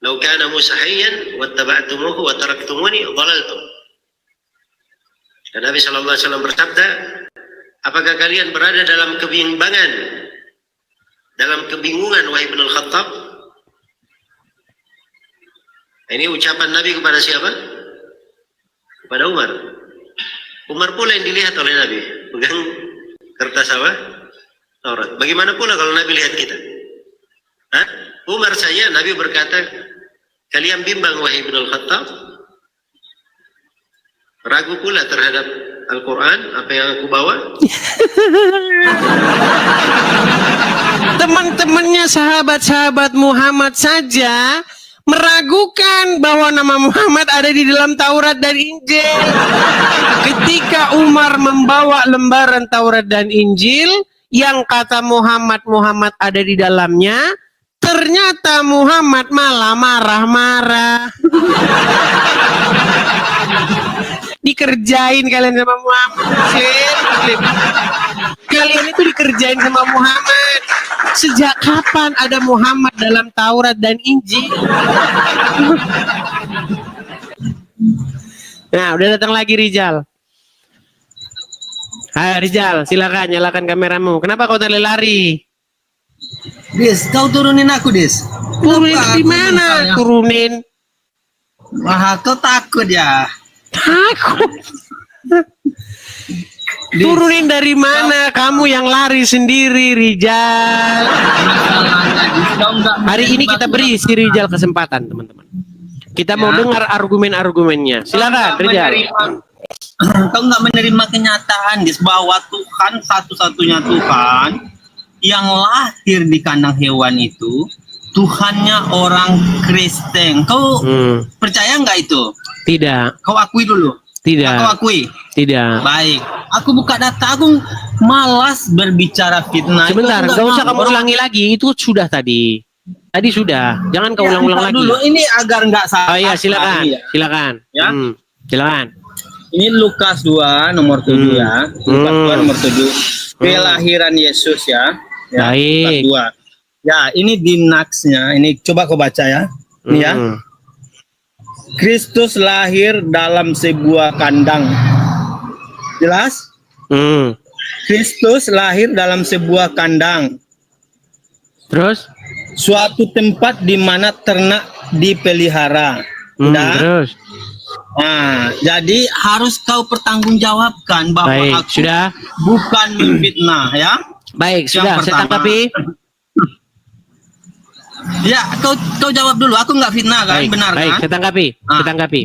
Law kana Musa hayyan wattaba'tumuhu wa taraktumuni dhalaltum." Dan Nabi sallallahu alaihi wasallam bersabda, "Apakah kalian berada dalam kebimbangan, dalam kebingungan wahai ibn al-Khattab?" Ini ucapan Nabi kepada siapa? Kepada Umar. Umar pula yang dilihat oleh Nabi, pegang kertas apa? Taurat. Bagaimana pula kalau Nabi lihat kita? Umar saja Nabi berkata, "Kalian bimbang wahai Ibn al-Khattab? Ragu pula terhadap Al-Quran, apa yang aku bawa?" Teman-temannya sahabat-sahabat Muhammad saja meragukan bahwa nama Muhammad ada di dalam Taurat dan Injil. Ketika Umar membawa lembaran Taurat dan Injil yang kata Muhammad ada di dalamnya, ternyata Muhammad malah marah-marah. Dikerjain kalian sama Muhammad. Kalian itu dikerjain sama Muhammad. Sejak kapan ada Muhammad dalam Taurat dan Injil? Nah, udah datang lagi Rizal. Hai Rizal, silakan nyalakan kameramu. Kenapa kau lari? Dis, kau turunin aku, Dis. Turunin Kenapa di aku mana? misalnya? Turunin. Wah, kau takut ya? Takut. Dis, Turunin dari mana? Kamu yang lari sendiri, Rizal. masalahnya, Dis, kau nggak Hari ini kita beri si Rizal kesempatan, teman-teman. Kita mau Ya. dengar argumen-argumennya. Silakan, Rizal. Kau nggak menerima kenyataan, Dis, bahwa Tuhan satu-satunya Tuhan yang lahir di kandang hewan itu Tuhannya orang Kristen. Kau percaya nggak itu? Tidak, Kau akui dulu. Kau tidak, akui. tidak. Baik. Aku buka data. Aku malas berbicara fitnah. Sebentar, Itu nggak usah kamu mau. ulangi lagi. Itu sudah tadi. Tadi sudah. Jangan kau Ya, ulang-ulang entar lagi. dulu ini agar nggak salah. Oh iya, silakan, lagi ya. silakan. Ya. Silakan. Ini Lukas 2 nomor 7 ya. Lukas 2 nomor 7. Kelahiran Yesus ya. Ya, Baik. Lukas 2. Ya, ini di Naksnya. Ini coba kau baca ya. Ini ya. Kristus lahir dalam sebuah kandang. Jelas? Kristus lahir dalam sebuah kandang. Terus? Suatu tempat di mana ternak dipelihara. Udah? Terus? Nah, jadi harus kau pertanggungjawabkan bahwa Baik, aku sudah. bukan memfitnah ya. Baik, Yang sudah. Saya pertama. tanggapi. Ya, kau jawab dulu. Aku nggak fitnah kan, Baik, benar baik. kan? Saya tanggapi. Ah. Saya tanggapi.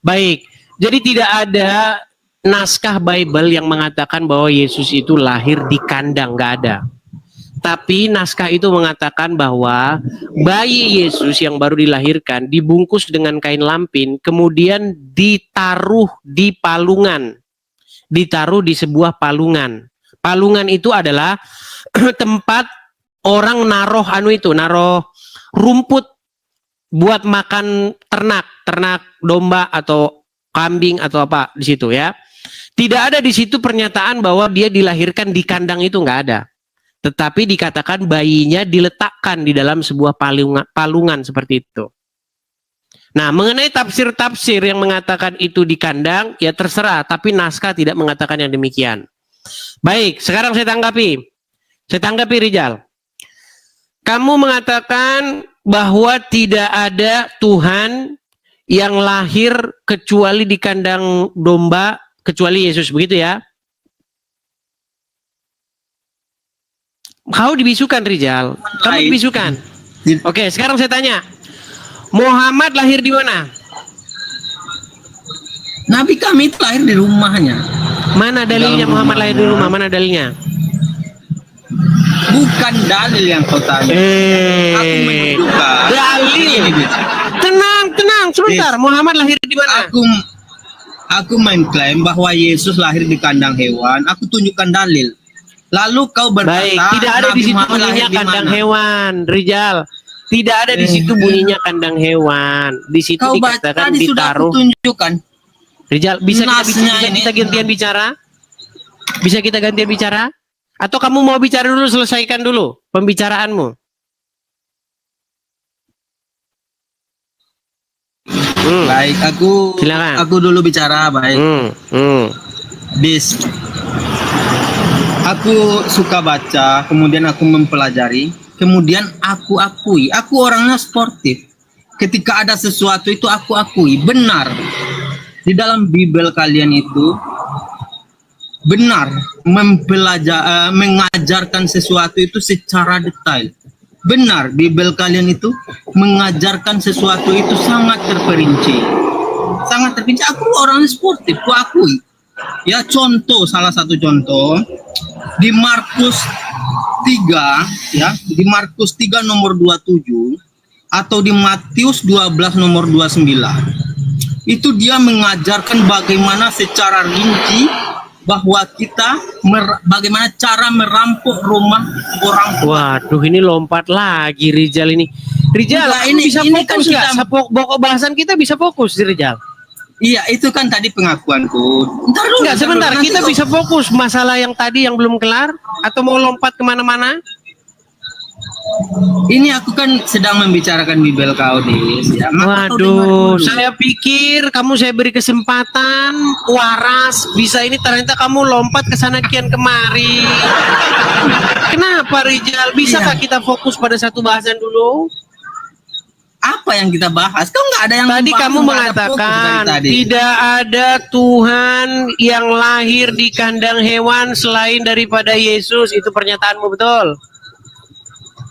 Baik. Jadi tidak ada naskah Bible yang mengatakan bahwa Yesus itu lahir di kandang, nggak ada. Tapi naskah itu mengatakan bahwa bayi Yesus yang baru dilahirkan dibungkus dengan kain lampin, kemudian ditaruh di palungan. Ditaruh di sebuah palungan. Palungan itu adalah tempat orang naruh rumput buat makan ternak domba atau kambing atau apa di situ ya. Tidak ada di situ pernyataan bahwa dia dilahirkan di kandang, itu nggak ada. Tetapi dikatakan bayinya diletakkan di dalam sebuah palungan seperti itu. Nah, mengenai tafsir-tafsir yang mengatakan itu di kandang, ya terserah. Tapi naskah tidak mengatakan yang demikian. Baik, sekarang saya tanggapi. Saya tanggapi Rijal. Kamu mengatakan bahwa tidak ada Tuhan yang lahir kecuali di kandang domba, kecuali Yesus, begitu ya? Kau dibisukan, Rijal. Kamu dibisukan. Oke, sekarang saya tanya. Muhammad lahir di mana? Nabi kami itu lahir di rumahnya. Mana dalilnya Muhammad lahir di rumah? Mana dalilnya? Bukan dalil yang kau tanya. Aku menunjukkan. Dalil. Tenang, sebentar. Muhammad lahir di mana? Aku mengklaim bahwa Yesus lahir di kandang hewan. Aku tunjukkan dalil. Lalu kau berkata, baik, tidak ada di situ bunyinya kandang hewan, Rijal. Tidak ada di situ bunyinya kandang hewan. Di situ kau dikatakan tadi ditaruh. Sudah aku tunjukkan. Rijal, bisa Nasnya kita gantian bicara? Bisa kita gantian bicara? Atau kamu mau bicara dulu, selesaikan dulu pembicaraanmu? Baik, silakan. Aku dulu bicara, baik. Aku suka baca, kemudian aku mempelajari, kemudian aku akui. Aku orangnya sportif. Ketika ada sesuatu itu aku akui, benar. Di dalam Bible kalian itu benar mengajarkan sesuatu itu secara detail. Benar, Bible kalian itu mengajarkan sesuatu itu sangat terperinci. Sangat terperinci. Aku orangnya sportif, aku akui. Ya, contoh, salah satu contoh di Markus 3 ya, di Markus 3 nomor 27 atau di Matius 12 nomor 29. Itu dia mengajarkan bagaimana secara rinci bahwa kita bagaimana cara merampok rumah orang tua. Waduh, ini lompat lagi Rijal ini. Rijal, Enggak, ini bisa ini fokus kan nggak? Pokok bahasan kita bisa fokus, Rijal. Iya, itu kan tadi pengakuanku. Ntar dulu. Enggak, sebentar. Nanti Kita bisa fokus masalah yang tadi yang belum kelar, atau mau lompat kemana-mana? Ini aku kan sedang membicarakan Bible kau, Dis. Ya, waduh, saya pikir saya beri kesempatan waras, bisa ini ternyata kamu lompat ke sana kian kemari. Kenapa, Rijal? Bisakah kita fokus pada satu bahasan dulu? Apa yang kita bahas? Kau nggak ada yang tadi kamu mengatakan tidak ada Tuhan yang lahir di kandang hewan selain daripada Yesus. Itu pernyataanmu, betul?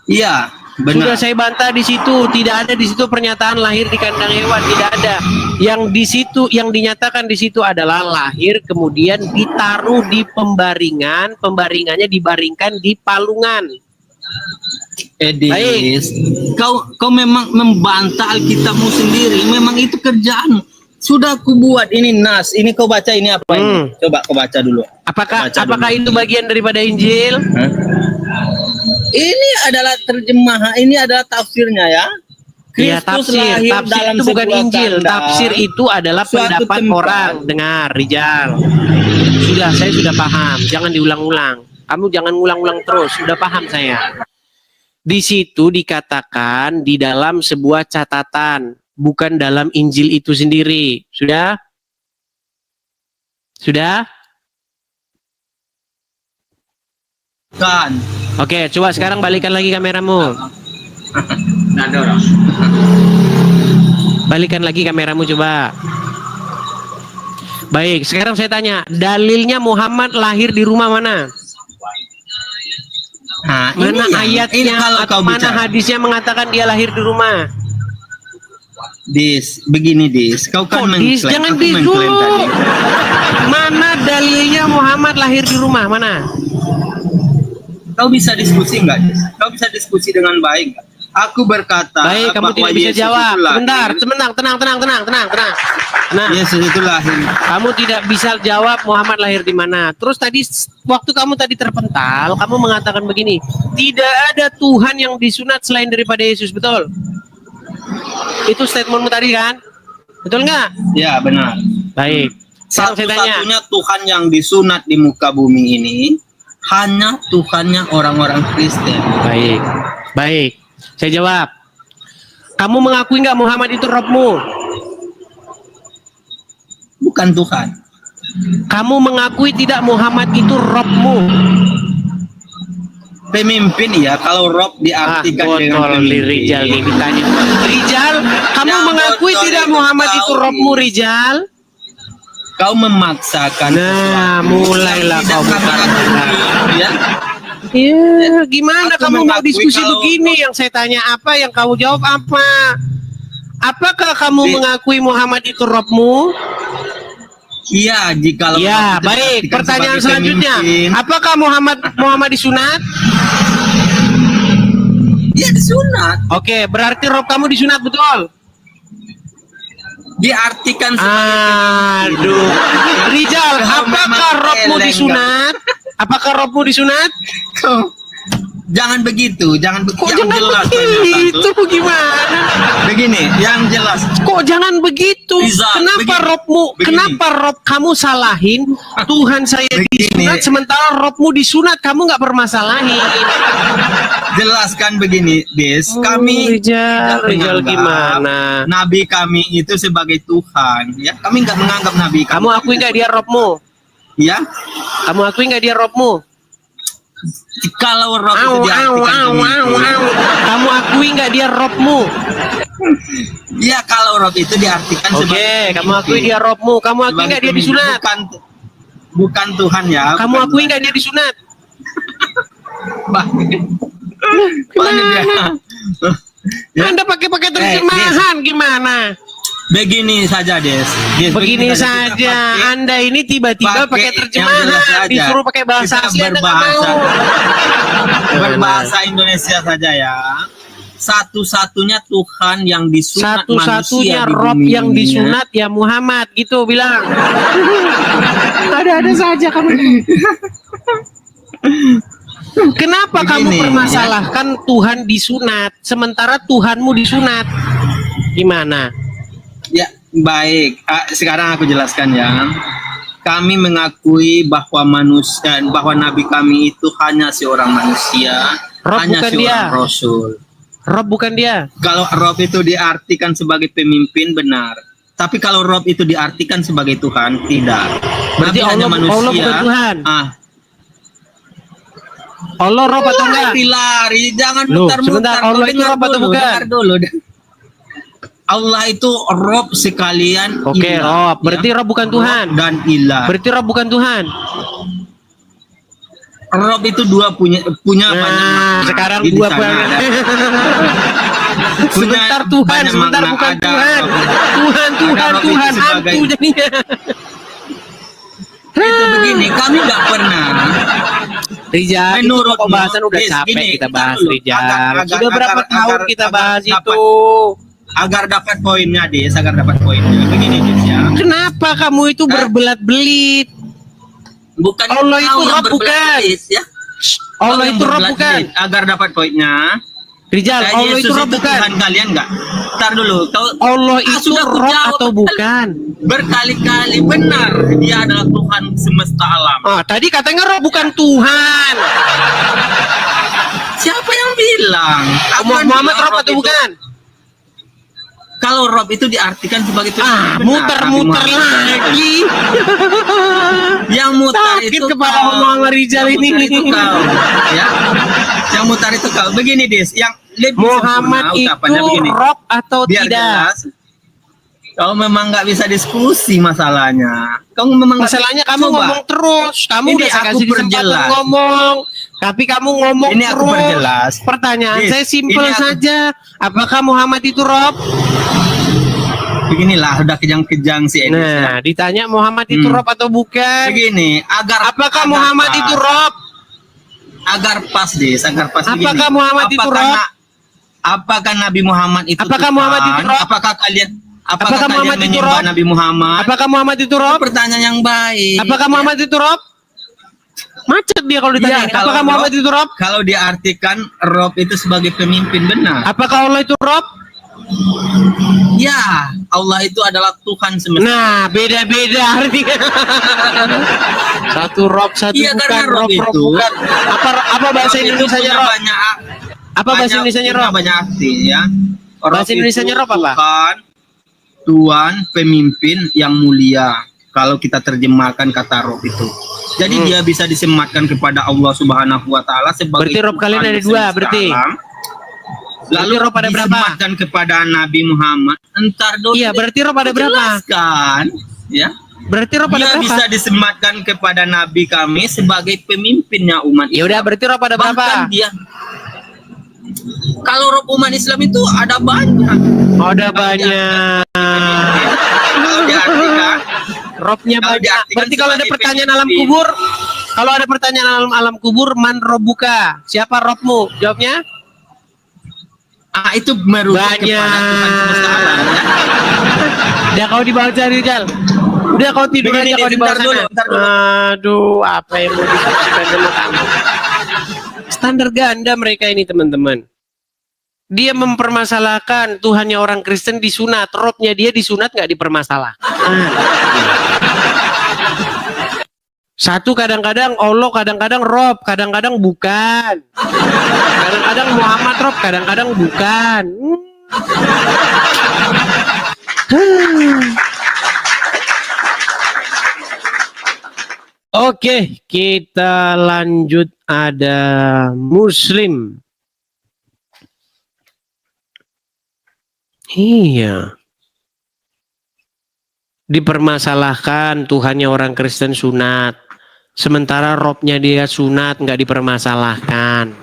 Iya, benar. Sudah saya bantah di situ, tidak ada di situ pernyataan lahir di kandang hewan, tidak ada. Yang di situ, yang dinyatakan di situ adalah lahir kemudian ditaruh di pembaringan, pembaringannya dibaringkan di palungan. Edis, kau memang membantah Alkitabmu sendiri. Memang itu kerjaan. Sudah aku buat ini nas. Ini kau baca ini apa ini? Coba kau baca dulu. Apakah itu bagian daripada Injil? Ini adalah terjemahan. Ini adalah tafsirnya ya. Iya, tafsir itu bukan Injil. Tafsir itu adalah pendapat orang. Dengar, Rijal. Saya sudah paham. Jangan diulang-ulang. Kamu jangan ngulang-ulang terus. Sudah paham saya. Di situ dikatakan di dalam sebuah catatan, bukan dalam Injil itu sendiri. Sudah? Sudah? Kan. Oke, coba sekarang balikan lagi kameramu. Balikan lagi kameramu coba. Baik, sekarang saya tanya, dalilnya Muhammad lahir di rumah mana? Nah, mana ayatnya atau mana hadisnya mengatakan dia lahir di rumah? Begini Kau kan Dis, jangan dis dulu. Mana dalilnya Muhammad lahir di rumah? Mana? Kau bisa diskusi nggak, Dis? Kau bisa diskusi dengan baik. Aku berkata. Baik, kamu tidak bisa jawab. Sebentar, tenang. Nah, Yesus itu lahir. Kamu tidak bisa jawab Muhammad lahir di mana. Terus tadi waktu kamu tadi terpental, kamu mengatakan begini, tidak ada Tuhan yang disunat selain daripada Yesus, betul? Itu statementmu tadi kan? Betul nggak? Ya, benar. Baik. Sekarang saya tanya. Satu-satunya Tuhan yang disunat di muka bumi ini hanya Tuhannya orang-orang Kristen. Baik. Baik. Saya jawab. Kamu mengakui nggak Muhammad itu Robmu? Bukan Tuhan. Kamu mengakui tidak Muhammad itu Robmu? Pemimpin ya, kalau Rob diartikan dengan botol pemimpin. Rijal nih ditanya. Rijal, kamu Ya, mengakui botol tidak itu Muhammad tahu itu nih. Robmu, Rijal? Kau memaksakan Nah, sesuatu mulailah yang kau tidak kami akui, ya. Iya, gimana Aku kamu mau mengakui diskusi kalau- begini? Yang saya tanya apa, yang kamu jawab apa? Apakah kamu mengakui Muhammad itu Robmu? Iya, jika Ya, baik. Pertanyaan selanjutnya, apakah Muhammad disunat? Iya, disunat. Oke, berarti Rob kamu disunat betul? Diartikan sebagai Aduh, Rijal, Kau apakah memang Robmu eleng, disunat? Apakah Robmu disunat? Jangan begitu, jangan Kok yang jangan jelas begitu? Gimana? Begini, yang jelas. Kok jangan begitu? Rizal, Kenapa begini. Robmu? Begini. Kenapa Rob kamu salahin? Tuhan saya Begini. disunat, sementara Robmu disunat, kamu nggak permasalahin. Jelaskan begini, Des. Kami Rijal, tidak Rijal menganggap gimana? Nabi kami itu sebagai Tuhan, ya. Kami nggak menganggap Nabi kami. Kamu akui nggak dia Robmu? Ya, Kamu akui nggak dia Robmu? kalau Rob itu diartikan pemimpin. Kamu akui nggak dia Robmu? Ya, kalau Rob itu diartikan Oke, sebagai kamu akui dia Robmu. Kamu akui nggak dia pemimpin. disunat? Bukan Tuhan ya. Kamu bukan akui Tuhan. nggak dia disunat? Banyak ya. Ya. Anda pakai terjemahan gimana? Begini saja, Des. Begini kita saja, pakai- Anda ini tiba-tiba pakai yang jelas terjemahan, saja. disuruh pakai bahasa Kita asli Anda nggak berbahasa. mau. Berbahasa Indonesia saja ya. Satu-satunya Tuhan yang disunat Satu-satunya manusia di Rob bumi yang ini, ya. disunat ya Muhammad, gitu bilang. Ada-ada saja kamu. Kenapa kamu Begini, permasalahkan Tuhan disunat, sementara Tuhanmu disunat? Gimana? Ya, baik. Sekarang aku jelaskan ya. Kami mengakui bahwa bahwa Nabi kami itu hanya seorang manusia, Rob hanya bukan seorang dia. Rasul. Rob bukan dia. Kalau Rob itu diartikan sebagai pemimpin, benar. Tapi kalau Rob itu diartikan sebagai Tuhan, tidak. Berarti Nabi hanya manusia. Allah bukan Tuhan. Allah Rob atau enggak? Lari, jangan Loh, mutar-mutar. sebentar, Allah itu Dengar Rob atau dulu, bukan? dengar dulu. Allah itu Rob sekalian. Oke, ilah, Rob. Berarti Rob bukan Tuhan. Rob dan ilah. Berarti Rob bukan Tuhan. Rob itu dua punya banyak Nah, makna. sekarang Di dua sana banyak. ada. Sebentar Tuhan, banyak sebentar makna, bukan ada Tuhan. Rob. Tuhan, Ada Rob itu Tuhan, sebagai- hantu jadinya. Itu begini, kami nggak pernah. Rijal, itu Menurut pembahasan udah Yes, capek gini, kita bahas dulu. Rijal. Agar- Sudah berapa agar- tahun agar- kita agar bahas dapat- itu? Agar dapat poinnya, Des, agar dapat poinnya. Begini, Des, ya. Kenapa kamu itu berbelat-belit? Bukan Allah itu kau yang Rob bukan. berbelat-belit, ya. Allah Kau yang itu Rob bukan. berbelat-belit. Agar dapat poinnya. Rijal, Ya, Allah itu Yesus Rob bukan. Tuhan kalian nggak? Ntar dulu. Allah itu sudah Rob kujawab atau bukan? berkali-kali benar dia adalah Tuhan semesta alam. Ah, tadi katanya Rob bukan Tuhan. Siapa yang bilang? Aku kan Muhammad bilang Rob atau itu- bukan? Kalau Rob itu diartikan sebagai Tuhan. benar, Muter-muter Nabi Muhammad. lagi. Yang mutar Sakit itu kepala kau. omongan Rijal Yang ini. mutar itu kau, ya. Yang mutar itu kau. Begini, Des, yang lebih Muhammad sempurna itu ucapannya begini. Rob atau Biar tidak? jelas. Kau memang nggak bisa diskusi masalahnya. Kau memang nggak- Masalahnya kamu Coba. ngomong terus. Kamu Ini udah saya aku kasih kesempatan perjelas. ngomong. Tapi kamu ngomong Ini aku terus. perjelas. Pertanyaan Dis, saya simpel ini aku- saja. Apakah Muhammad itu Rob? Beginilah udah kejang-kejang si Edis. Nah, ditanya Muhammad itu Rob atau bukan? Begini, Apakah agar Muhammad pas, itu Rob? agar pas, Des, agar pas. Apakah begini. Muhammad itu Rob? Apakah Nabi Muhammad itu Apakah Tuhan? Muhammad itu Rob? Apakah kalian Apakah kalian Muhammad itu menyembah Rob? Nabi Muhammad? Apakah Muhammad itu Rob? Pertanyaan yang baik. Apakah Muhammad itu Rob? Macet dia kalau ditanya. Iya, kalau Apakah Muhammad Rob- itu Rob? Kalau diartikan Rob itu sebagai pemimpin, benar. Apakah Allah itu Rob? Ya, Allah itu adalah Tuhan semesta. Nah, beda-beda artinya. Satu Rob, satu Iya, bukan. karena Rob Rob itu bukan. Apa bahasa Rob itu Indonesianya punya Rob? Apa bahasa Indonesianya punya Rob? banyak arti ya. Bahasa Indonesianya Rob apa? Tuhan, Tuhan, pemimpin yang mulia. Kalau kita terjemahkan kata Rob itu. Jadi dia bisa disematkan kepada Allah Subhanahu wa taala sebagai Berarti Rob kalian Tuhan ada dua, semesta berarti. alam. Lalu Rob ada berapa? disematkan kepada Nabi Muhammad. Entar dulu. Iya, berarti Rob ada berapa? Jelaskan, ya. Berarti Rob ada Dia berapa? bisa disematkan kepada Nabi kami sebagai pemimpinnya umat Ya udah, Islam. berarti Rob ada berapa? Bahkan dia, kalau Rob umat Islam itu ada banyak. Oh, ada banyak. Kalau diartikan, Robnya Kalau banyak. diartikan Berarti kalau ada sebagai pertanyaan alam pemimpin. kubur, kalau ada pertanyaan alam kubur, man Robbuka? Siapa Robmu? Jawabnya? itu merujuk Banyak. kepada Tuhan semesta alam. Ya. Udah kau dibaca Rizal. Udah kau tidur Begini, aja kau di bawah bentar dulu, sana. bentar dulu. Aduh, apa yang mau disubsidikan sama kamu? Standar ganda mereka ini teman-teman. Dia mempermasalahkan Tuhannya orang Kristen disunat, Robnya dia disunat nggak dipermasalahkan. Satu kadang-kadang Allah, kadang-kadang Rob, kadang-kadang bukan. Kadang-kadang Muhammad Rob, kadang-kadang bukan. Oke, kita lanjut. Ada Muslim. Iya. Dipermasalahkan Tuhannya orang Kristen sunat. Sementara Robnya dia sunat nggak dipermasalahkan.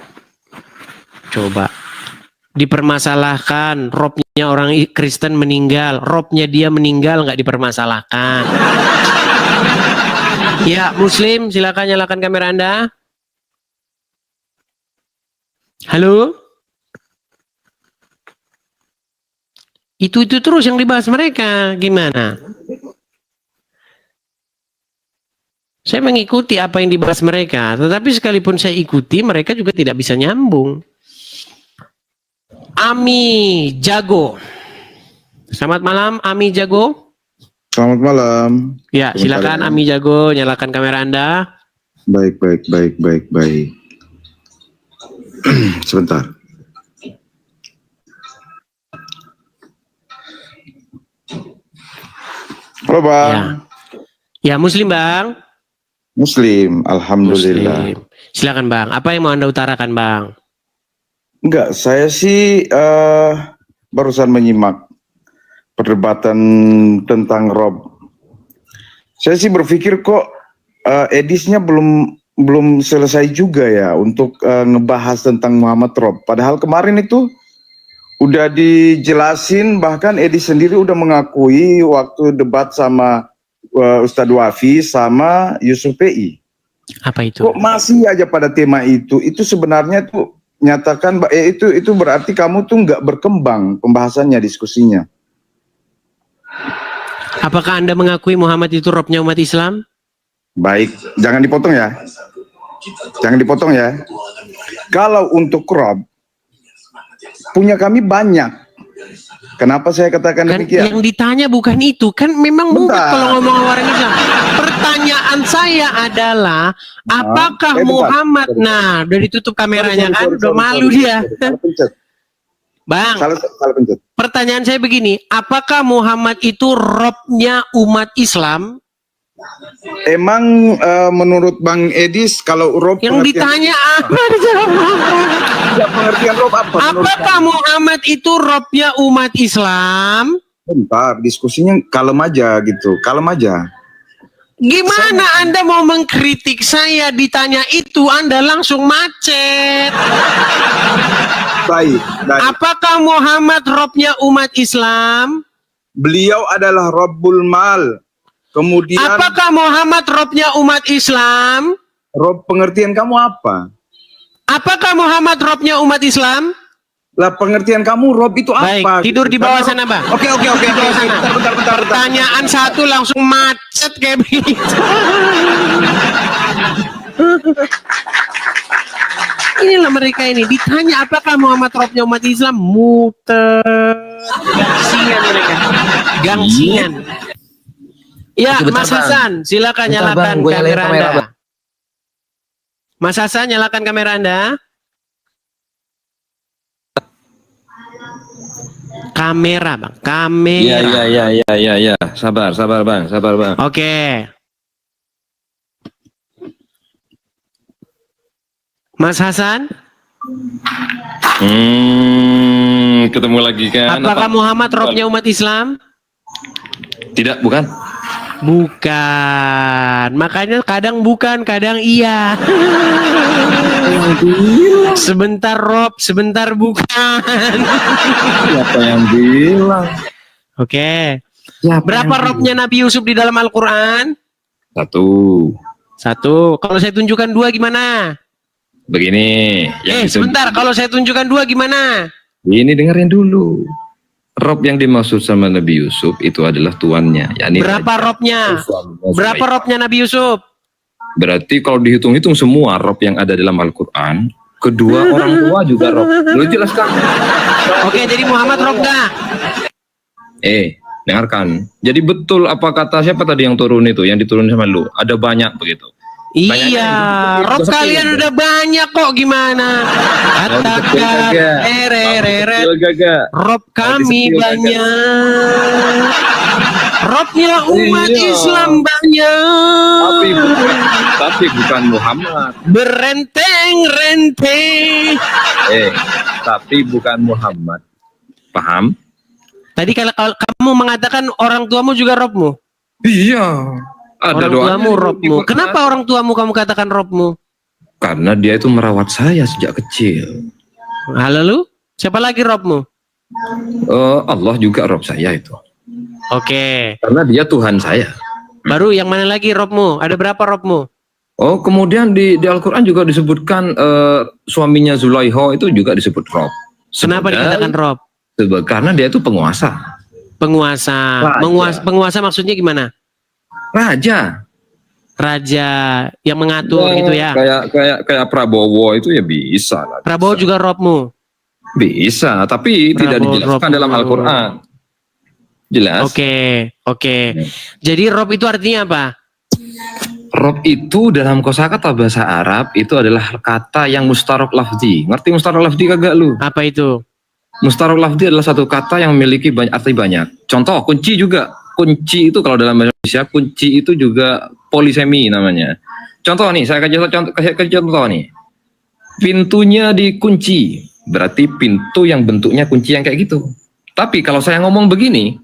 Coba. Dipermasalahkan Robnya orang Kristen meninggal. Robnya dia meninggal nggak dipermasalahkan. Ya, Muslim, silakan nyalakan kamera Anda. Halo? Itu terus yang dibahas mereka. Gimana? Saya mengikuti apa yang dibahas mereka. Tetapi sekalipun saya ikuti, mereka juga tidak bisa nyambung. Ami Jago. Selamat malam, Ami Jago. Selamat malam. Ya, silakan Ami Jago, nyalakan kamera Anda. Baik. Sebentar. Halo Bang. Ya, Muslim Bang. Muslim, alhamdulillah. Muslim. Silakan Bang. Apa yang mau Anda utarakan Bang? Enggak, saya sih barusan menyimak perdebatan tentang Rob. Saya sih berpikir kok edisnya belum selesai juga ya untuk ngebahas tentang Muhammad Rob. Padahal kemarin itu udah dijelasin, bahkan Edis sendiri udah mengakui waktu debat sama Ustadz Wafi sama Yusuf PI. Apa itu? Kok masih aja pada tema itu? Itu sebenarnya tuh nyatakan itu berarti kamu tuh nggak berkembang pembahasannya, diskusinya. Apakah Anda mengakui Muhammad itu Robnya umat Islam? Baik, jangan dipotong ya. Jangan dipotong ya. Kalau untuk Rob, punya kami banyak. Kenapa saya katakan Kan demikian? yang ditanya bukan itu. Kan memang mudah Bentar. kalau ngomong orang Islam. Pertanyaan saya adalah, apakah bentar. Muhammad, nah udah ditutup kameranya kan, udah malu dia. Salah pencet. Bang, Salah pencet. pertanyaan saya begini, apakah Muhammad itu Robnya umat Islam? Emang menurut Bang Edis kalau Rob Yang ditanya apa? pengertian Rob apa? Menurut Apakah Muhammad itu Robnya umat Islam? bentar, diskusinya kalem aja gitu, kalem aja. Gimana Anda mau mengkritik saya ditanya itu, Anda langsung macet. Baik. Apakah Muhammad Robnya umat Islam? Beliau adalah Rabbul Mal. Kemudian Apakah Muhammad Robnya umat Islam? Rob pengertian kamu apa? Apakah Muhammad Robnya umat Islam? Lah pengertian kamu Rob itu Baik, apa? tidur di bawah sana, Bang. Oke. Bentar. Pertanyaan satu langsung macet kayak begitu. Inilah mereka ini. Ditanya apakah Muhammad Robnya umat Islam? Muter. Gangsingan mereka. Gangsingan. Ya, Sebentar, Mas Bang. Hasan, silakan Bentar, nyalakan Bang, gua nyalain kamera kamera, Anda. Bang. Mas Hasan, nyalakan kamera Anda. Kamera, Bang. Iya, Kamera. iya. Sabar Bang. Oke. Mas Hasan, Ketemu lagi kan? apakah Muhammad robnya umat Islam? Tidak, bukan. Bukan. Makanya kadang bukan, kadang iya. Sebentar rob, sebentar bukan. Siapa yang bilang? Oke. Siapa Berapa yang robnya Nabi Yusuf di dalam Al-Quran? bilang? 1. 1. Kalau saya tunjukkan 2 gimana? Begini. Sebentar. Kalau saya tunjukkan 2 gimana? Ini dengerin dulu. Rob yang dimaksud sama Nabi Yusuf itu adalah tuannya. yakni Berapa Raja. robnya? Suaminya Berapa Zulaikha. robnya Nabi Yusuf? Berarti kalau dihitung-hitung semua rob yang ada dalam Al-Quran, kedua orang tua juga rob. Lu jelaskan. Oke, jadi Muhammad rob nggak? Dengarkan. Jadi betul apa kata siapa tadi yang turun itu, yang diturun sama lu? Ada banyak begitu. Banyaknya Iya, yang rob gosok kalian ini. udah banyak kok gimana? Katakan, rob kami disepil, banyak. Robnya umat Iya. Islam banyak. Tapi bukan Muhammad. Berenteng-renteng. Tapi bukan Muhammad. Paham? Tadi kalau kamu mengatakan orang tuamu juga robmu. Iya. Ada Orang doanya tuamu di robmu. Quran. Kenapa orang tuamu kamu katakan robmu? Karena dia itu merawat saya sejak kecil. Nah, lalu siapa lagi robmu? Allah juga rob saya itu. Oke. Karena dia Tuhan saya. Baru yang mana lagi robmu? Ada berapa robmu? Oh, kemudian di Al-Quran juga disebutkan suaminya Zulaikha itu juga disebut rob. Kenapa dikatakan rob? Karena dia itu penguasa. Penguasa. Raja. Penguasa maksudnya gimana? Raja. Raja yang mengatur gitu ya. Kayak Prabowo itu ya bisa lah. Prabowo bisa. juga robmu. Bisa, tapi tidak Prabowo, dijelaskan rob. dalam Al-Quran. Jelas? Oke. Jadi rob itu artinya apa? Rob itu dalam kosakata bahasa Arab itu adalah kata yang mustarok lafzi. Ngerti mustarok lafzi kagak lu? Apa itu? Mustarok lafzi adalah satu kata yang memiliki banyak arti banyak. Contoh, kunci juga. Kunci itu kalau dalam bahasa Indonesia, kunci itu juga polisemi namanya. Contoh nih, saya kasih contoh nih. Pintunya dikunci, berarti pintu yang bentuknya kunci yang kayak gitu. Tapi kalau saya ngomong begini,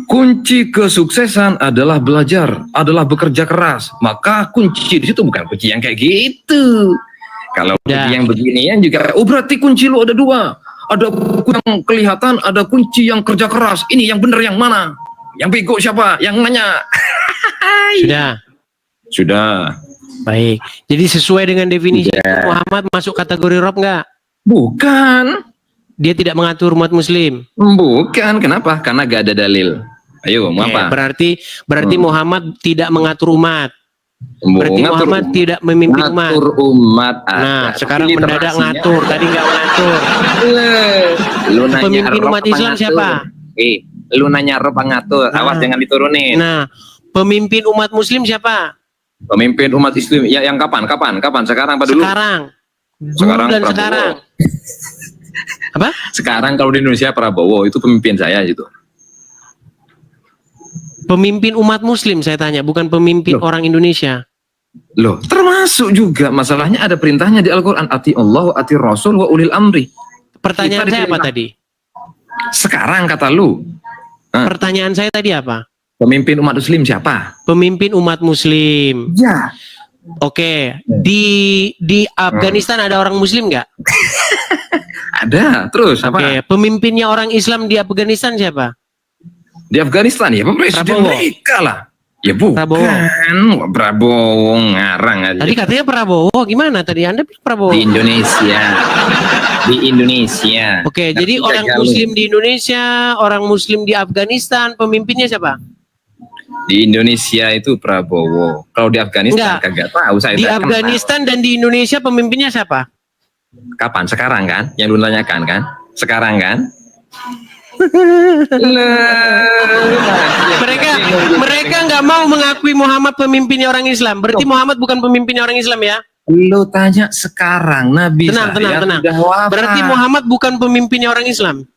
kunci kesuksesan adalah belajar, adalah bekerja keras. Maka kunci di situ bukan kunci yang kayak gitu. Kalau kunci yang beginian juga, oh berarti kunci lu ada 2. Ada kunci yang kelihatan, ada kunci yang kerja keras. Ini yang benar yang mana? Yang bego siapa? Yang nanya. Sudah. Baik. Jadi sesuai dengan definisi Muhammad masuk kategori rob nggak? Bukan. Dia tidak mengatur umat muslim. Bukan. Kenapa? Karena gak ada dalil. Ayo, mau apa? Berarti Muhammad tidak mengatur umat. Berarti Muhammad tidak memimpin umat. Ngatur umat. Nah, sekarang Tapi mendadak literasinya ngatur. Tadi nggak mengatur. Lu nanya Pemimpin Rob umat apa Islam ngatur? siapa? Lu nanya Rob apa ngatur? Awas jangan diturunin. Nah, pemimpin umat muslim siapa? Pemimpin umat Islam ya yang kapan? Sekarang apa dulu? Sekarang. Sekarang Dan Prabowo. sekarang. Apa? Sekarang kalau di Indonesia Prabowo itu pemimpin saya gitu. Pemimpin umat muslim saya tanya, bukan pemimpin orang Indonesia. Loh, termasuk juga masalahnya ada perintahnya di Al-Qur'an, ati Allah, ati Rasul wa ulil amri. Pertanyaan saya apa tadi? Sekarang kata lu. Pertanyaan saya tadi apa? Pemimpin umat muslim siapa? Pemimpin umat muslim. Ya. Oke, di Afghanistan ada orang muslim nggak? Ada. Terus apa? Oke, pemimpinnya orang Islam di Afghanistan siapa? Di Afghanistan ya, presiden Prabowo. mereka lah. Ya bukan. Prabowo ngarang aja. Tadi katanya Prabowo, gimana tadi Anda bilang Prabowo? Di Indonesia. Di Indonesia. Oke, Ngerti jadi orang kagak lu? muslim di Indonesia, orang muslim di Afghanistan, pemimpinnya siapa? Di Indonesia itu Prabowo. Kalau di Afghanistan kagak tahu saya. Di tak kenal. Afghanistan dan di Indonesia pemimpinnya siapa? Kapan? Sekarang kan? Yang lu tanyakan kan? Sekarang kan? Mereka nggak mau mengakui Muhammad pemimpinnya orang Islam. Berarti Muhammad bukan pemimpinnya orang Islam ya? Lu tanya sekarang Nabi Tenang, saya tenang. sudah wafat. Berarti Muhammad bukan pemimpinnya orang Islam.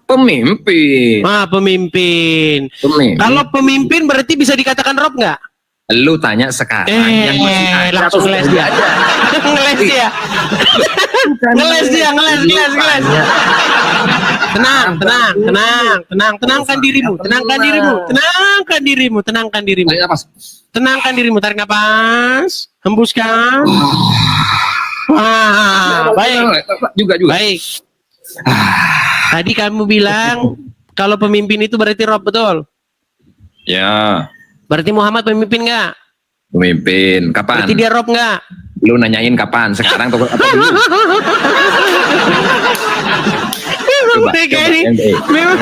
Pemimpin. Pemimpin. Pemimpin. Kalau pemimpin berarti bisa dikatakan Rob nggak? Lu tanya sekarang yang masih ada langsung atau ngeles sudah dia. ada. Ngeles dia. Ngeles. Lu tanya. Tenangkan dirimu. Tarik nafas. Tenangkan dirimu, tarik nafas, hembuskan. Baik. Juga. Baik. Tadi kamu bilang kalau pemimpin itu berarti Rob, betul? Ya, Berarti Muhammad pemimpin nggak? pemimpin. Kapan? Berarti dia Rob nggak? Lu nanyain kapan? Sekarang atau dulu? Coba, ini. Memang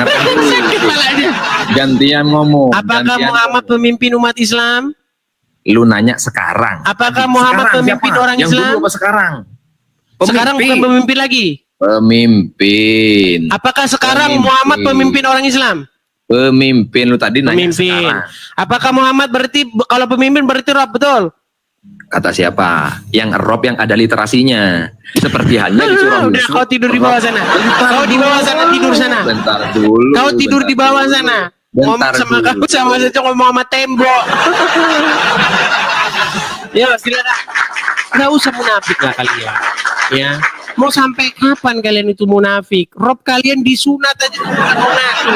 sakit malahnya. Gantian ngomong. Apakah Muhammad pemimpin umat Islam? Lu nanya sekarang. Apakah Muhammad pemimpin orang Yang Islam? dulu apa sekarang? Sekarang bukan pemimpin lagi. Pemimpin. Apakah sekarang Pemimpin. Muhammad pemimpin orang Islam? Pemimpin. Lu tadi nanya Pemimpin. sekarang. Apakah Muhammad berarti kalau pemimpin berarti Rob, betul? Kata siapa? Yang Rob yang ada literasinya. Seperti halnya di surah Udah, Yusuf. kau tidur di bawah sana. Kau di bawah sana tidur sana. Bentar dulu. Kau tidur di bawah sana. Ngomong sama kamu sama saja ngomong sama tembok. Ya, silakan. Nggak usah munafik lah kalian. Ya. Mau sampai kapan kalian itu munafik? Rob kalian disunat aja mau ngaku.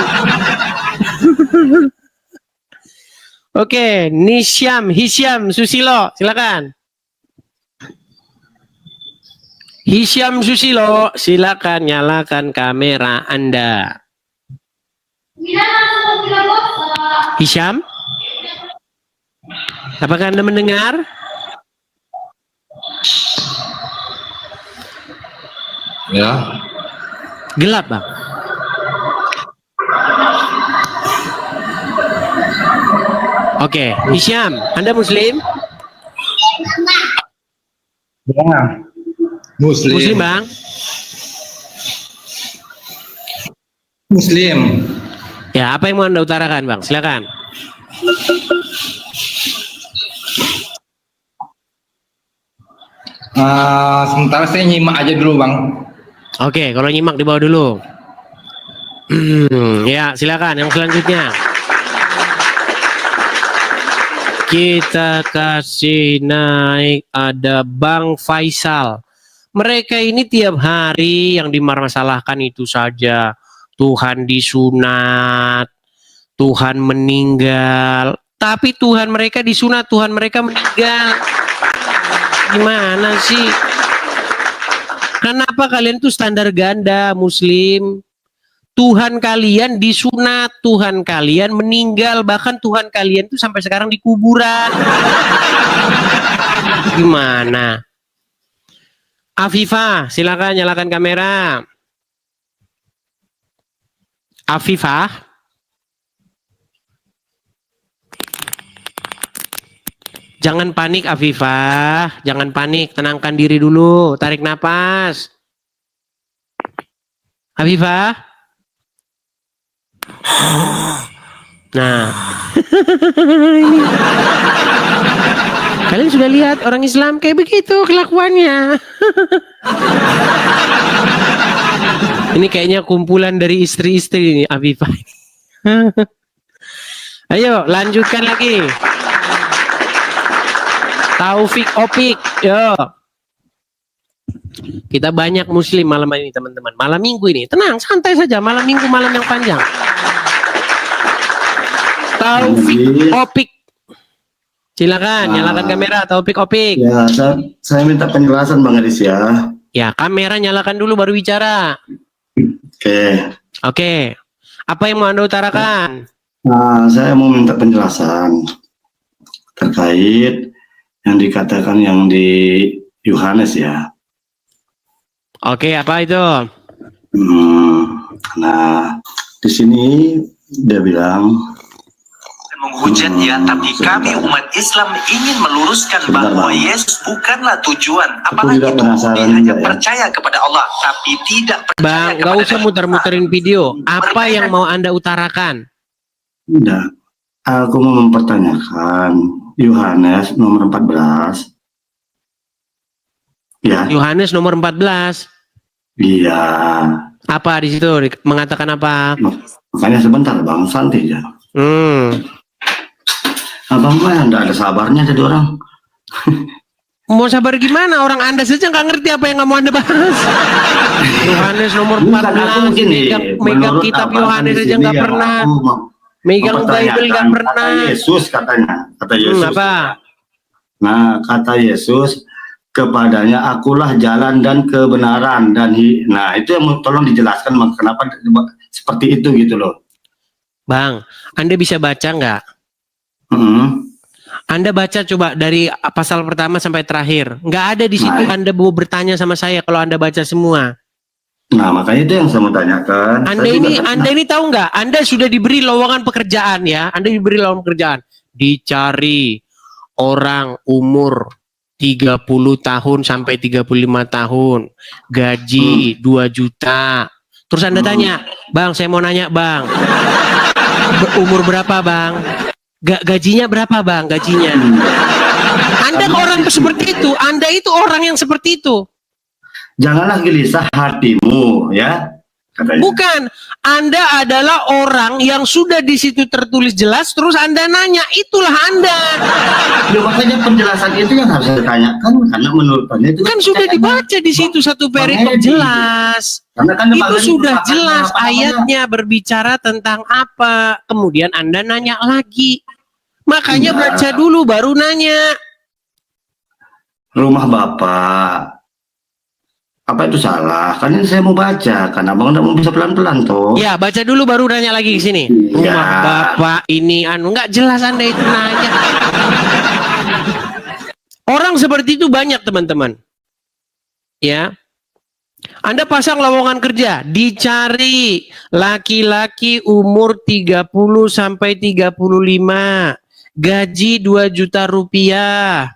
Oke, Hisyam Susilo, silakan. Hisyam Susilo, silakan nyalakan kamera Anda. Hisyam? Apakah Anda mendengar? Ya. Gelap, Bang. Oke, Hisyam, Anda Muslim? Ya. Muslim, Bang. Muslim. Ya, apa yang mau Anda utarakan, Bang? Silakan. Sementara saya nyimak aja dulu, Bang. Oke, kalau nyimak di bawah dulu. Ya, silakan. Yang selanjutnya. Kita kasih naik ada Bang Faisal. Mereka ini tiap hari yang dimasalahkan itu saja. Tuhan disunat, Tuhan meninggal. Tapi Tuhan mereka disunat, Tuhan mereka meninggal. Gimana sih? Kenapa kalian tuh standar ganda Muslim? Tuhan kalian disunat, Tuhan kalian meninggal, bahkan Tuhan kalian tuh sampai sekarang di kuburan. Gimana? Afifah, silakan nyalakan kamera. Afifah. Jangan panik Afifah, jangan panik, tenangkan diri dulu, tarik napas. Afifah. Nah, kalian sudah lihat orang Islam kayak begitu kelakuannya. Ini kayaknya kumpulan dari istri-istri ini, Afifah. Ayo, lanjutkan lagi. Taufik Opik, yo. Kita banyak Muslim malam ini teman-teman. Malam minggu ini, tenang, santai saja. Malam minggu, malam yang panjang. Taufik Opik, silakan nyalakan kamera. Taufik Opik. Ya, saya minta penjelasan Bang Adis ya. Ya, kamera nyalakan dulu baru bicara. Oke. Apa yang mau Anda utarakan? Nah, saya mau minta penjelasan terkait yang dikatakan yang di Yohanes ya. Oke, apa itu? Nah, di sini dia bilang menghujat ya, tapi kami umat Islam ingin meluruskan bahwa Yesus bukanlah tujuan. Apalagi tidak itu penasaran dia hanya juga ya. percaya kepada Allah, tapi tidak percaya Bang, nggak kepada usah muter-muterin video. Apa yang mau Anda utarakan? Tidak. Aku mau mempertanyakan Yohanes nomor 14. Ya, Yohanes nomor 14. iya. Apa di situ mengatakan apa? Makanya sebentar Bang, santai ya. Abang mah enggak ada sabarnya jadi orang. Mau sabar gimana? Orang Anda saja nggak ngerti apa yang kamu Anda bahas. Yohanes nomor Bukan, aku 14. begini, Megang menurut kitab abang Yohanes di aja sini nggak yang pernah. aku mau Megang Bible nggak mempertanyakan, pernah. Kata Yesus katanya, kata Yesus. Apa? Nah, kata Yesus, kepadanya akulah jalan dan kebenaran dan nah itu yang tolong dijelaskan kenapa seperti itu gitu loh. Bang, Anda bisa baca nggak? Anda baca coba dari pasal pertama sampai terakhir. Nggak ada di situ Anda mau bertanya sama saya kalau Anda baca semua. Nah, makanya itu yang saya mau tanyakan. Anda ini tahu nggak? Anda sudah diberi lowongan pekerjaan ya. Anda diberi lowongan pekerjaan. Dicari orang umur 30 tahun sampai 35 tahun. Gaji 2 juta. Terus Anda tanya, Bang, saya mau nanya, Bang. Umur berapa, Bang? Gajinya berapa, Bang? Gajinya. Anda orang seperti itu. Anda itu orang yang seperti itu. Janganlah gelisah hatimu, ya. Katanya. Bukan, Anda adalah orang yang sudah di situ tertulis jelas, terus Anda nanya, itulah Anda. Ya makanya penjelasan itu yang harus ditanyakan karena menurut Anda itu kan sudah dibaca di situ satu perikop jelas. Kan itu sudah jelas ayatnya berbicara tentang apa. Kemudian Anda nanya lagi. Makanya baca dulu baru nanya. Rumah Bapak. Apa itu salah? Kan ini saya mau baca, karena abang nggak mau bisa pelan-pelan toh. Ya, baca dulu baru nanya lagi ke sini. Rumah Bapak ini nggak jelas Anda itu nanya. Orang seperti itu banyak teman-teman. Ya. Anda pasang lowongan kerja, dicari laki-laki umur 30 sampai 35, gaji 2 juta rupiah,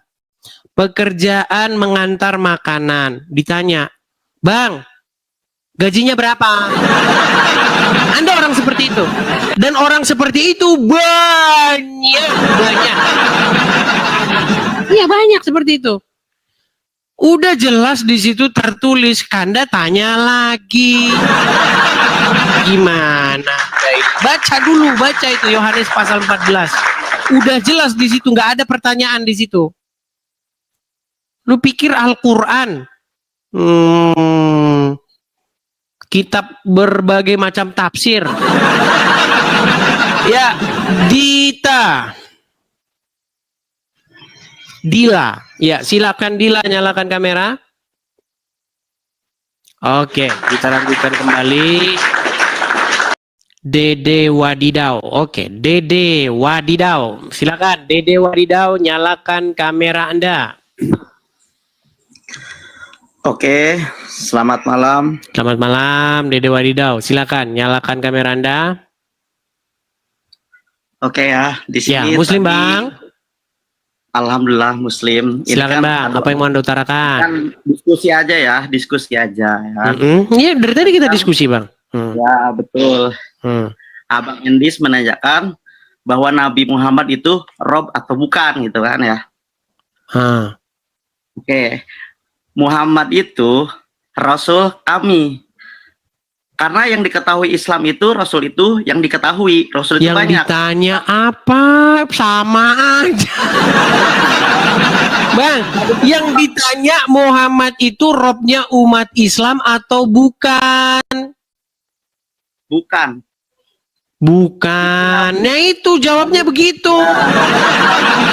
pekerjaan mengantar makanan, ditanya, Bang, gajinya berapa? Anda orang seperti itu. Dan orang seperti itu banyak. Iya banyak seperti itu. Udah jelas di situ tertulis, Anda tanya lagi. Gimana? Baca dulu, baca itu Yohanes pasal 14. Udah jelas di situ, nggak ada pertanyaan di situ. Lu pikir Al-Quran? Kitab berbagai macam tafsir. Ya, Dila. Ya, silakan Dila nyalakan kamera. Oke, kita lanjutkan kembali. Dede Wadidau. Oke, Dede Wadidau. Silakan Dede Wadidau nyalakan kamera Anda. Oke, selamat malam. Selamat malam, Dede Wadidau. Silakan nyalakan kamera Anda. Oke ya, di sini. Ya, Muslim tadi, Bang. Alhamdulillah Muslim. Silakan Bang, apa yang mau Anda utarakan? Kan diskusi aja ya, diskusi aja. Ya, Iya, dari tadi kita diskusi Bang. Ya betul. Abang Endis menanyakan bahwa Nabi Muhammad itu Rob atau bukan gitu kan ya. Oke. Muhammad itu Rasul kami. Karena yang diketahui Islam itu, Rasul itu yang diketahui. Rasul itu yang banyak. Ditanya apa? Sama aja. Bang, yang ditanya Muhammad itu Robnya umat Islam atau bukan? Bukan. Bukan. Nah itu jawabnya begitu.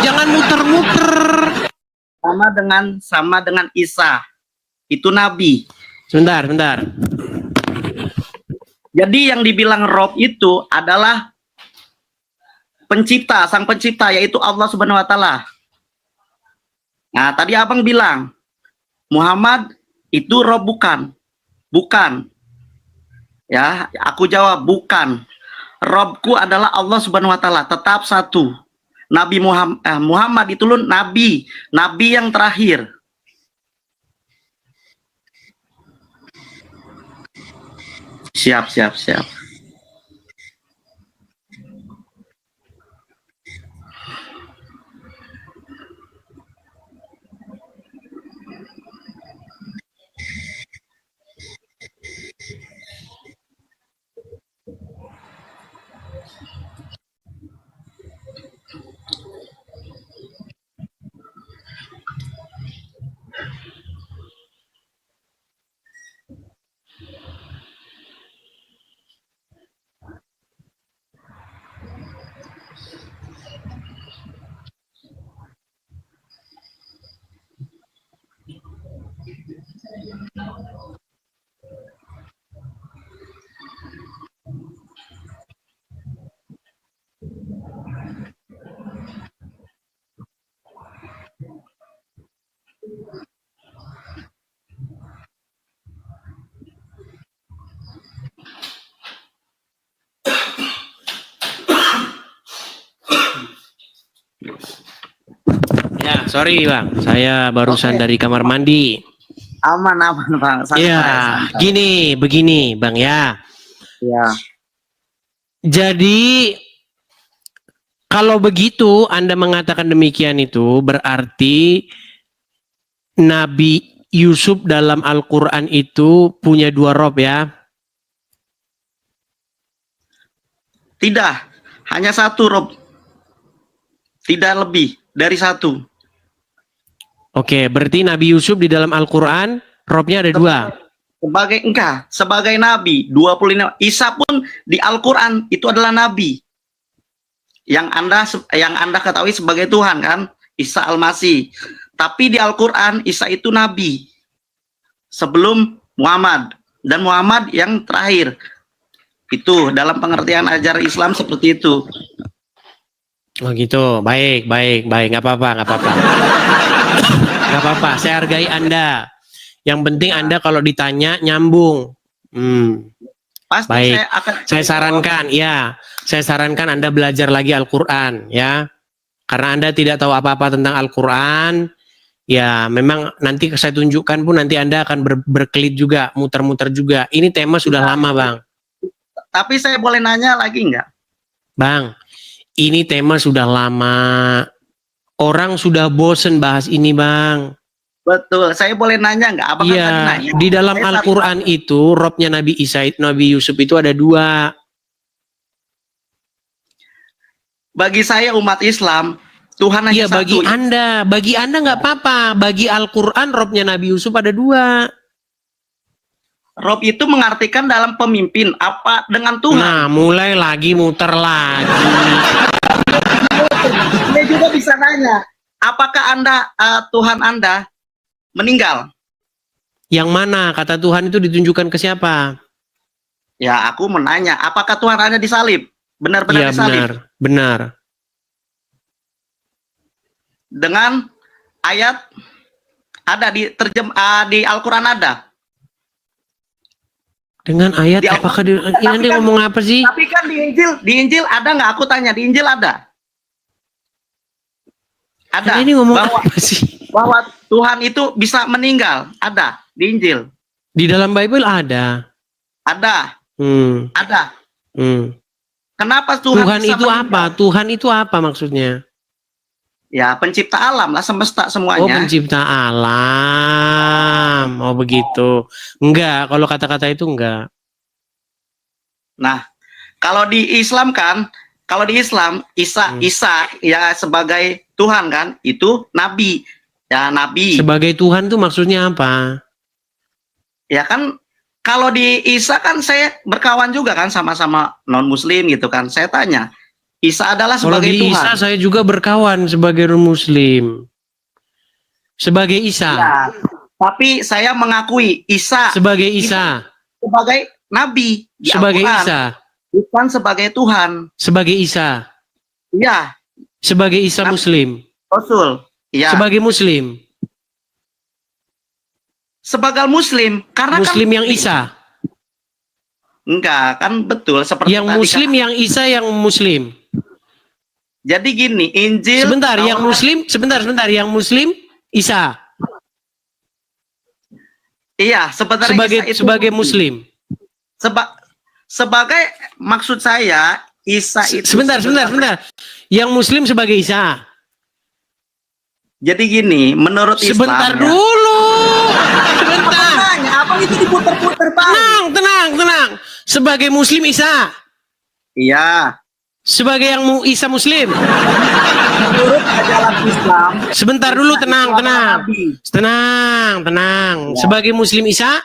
Jangan muter-muter. Sama dengan Isa. Itu nabi. Sebentar. Jadi yang dibilang Rob itu adalah pencipta, sang pencipta, yaitu Allah Subhanahu wa Ta'ala. Nah, tadi abang bilang Muhammad itu Rob bukan. Bukan. Ya, aku jawab bukan. Robku adalah Allah Subhanahu wa taala, tetap satu. Nabi Muhammad itu nabi yang terakhir. Siap. Ya, sorry Bang, saya barusan dari kamar mandi. Aman Bang. Ya, begini Bang ya. Ya. Jadi kalau begitu Anda mengatakan demikian itu berarti Nabi Yusuf dalam Al-Quran itu punya 2 rob ya? Tidak, hanya 1 rob. Tidak lebih dari 1. Oke, berarti Nabi Yusuf di dalam Al-Quran robnya ada 2. Sebagai nabi 25. Isa pun di Al-Quran itu adalah nabi. Yang Anda ketahui sebagai Tuhan kan, Isa Al-Masih. Tapi di Al-Quran Isa itu nabi sebelum Muhammad, dan Muhammad yang terakhir. Itu dalam pengertian ajaran Islam seperti itu. Oh gitu, baik, nggak apa-apa. Nggak apa-apa, saya hargai Anda. Yang penting Anda kalau ditanya nyambung. Pasti baik, saya saya sarankan Anda belajar lagi Al-Quran ya. Karena Anda tidak tahu apa-apa tentang Al-Quran, ya memang nanti saya tunjukkan pun nanti Anda akan berkelit juga, muter-muter juga. Ini tema sudah lama Bang. Tapi saya boleh nanya lagi nggak? Bang, ini tema sudah lama. Orang sudah bosen bahas ini Bang. Betul, saya boleh nanya nggak? Apakah Iya, tadi nanya? di dalam Al-Quran itu robnya Nabi Yusuf itu ada 2. Bagi saya umat Islam, Tuhan hanya Iya, satu. bagi Anda nggak apa-apa. Bagi Al-Quran robnya Nabi Yusuf ada 2. Rob itu mengartikan dalam pemimpin apa dengan Tuhan. Nah, mulai lagi muter lagi. Saya juga bisa nanya, apakah Tuhan Anda meninggal? Yang mana kata Tuhan itu ditunjukkan ke siapa? Ya, aku menanya, apakah Tuhan Anda disalib? Benar-benar Iya, disalib? benar. Dengan ayat ada di Al-Quran ada. Dengan ayat apakah ini Anda ngomong apa sih? Tapi kan di Injil ada nggak? Aku tanya, di Injil ada? Ada. Ini ngomong apa sih? Bahwa Tuhan itu bisa meninggal, ada di Injil. Di dalam Bible ada. Ada. Ada. Kenapa Tuhan bisa itu meninggal? apa? Tuhan itu apa maksudnya? Ya, pencipta alam lah, semesta semuanya. Oh, pencipta alam. Oh, begitu. Enggak, kalau kata-kata itu enggak. Nah, kalau di Islam kan, Isa ya sebagai Tuhan kan, itu nabi. Ya, nabi. Sebagai Tuhan tuh maksudnya apa? Ya kan, kalau di Isa kan saya berkawan juga kan sama-sama non-muslim gitu kan. Saya tanya, Isa adalah sebagai Kalau di Tuhan. Isa saya juga berkawan sebagai muslim. Sebagai Isa. Ya, tapi saya mengakui Isa sebagai Isa. Sebagai nabi di sebagai Al-Quran. Isa. Bukan sebagai Tuhan. Sebagai Isa. Iya. Sebagai Isa muslim. Rasul. Iya. Sebagai muslim. Sebagai muslim karena muslim kan, yang Isa. Enggak, kan betul seperti Yang tadi muslim, kan. yang Isa, yang muslim. Jadi gini, Injil Sebentar, yang Taurat- muslim, sebentar, yang muslim Isa Iya, sebenarnya sebagai Isa itu sebagai muslim. sebagai maksud saya Isa itu Sebentar. Yang muslim sebagai Isa. Jadi gini, menurut Sebentar Islam ya, dulu. Sebentar. makanya apa itu diputer-puter Pak? Tenang. Sebagai muslim Isa. Iya, Sebagai yang Isa muslim. menurut ajaran Islam. Sebentar Isa dulu, itu tenang. adalah nabi. Tenang. Ya. Sebagai muslim Isa.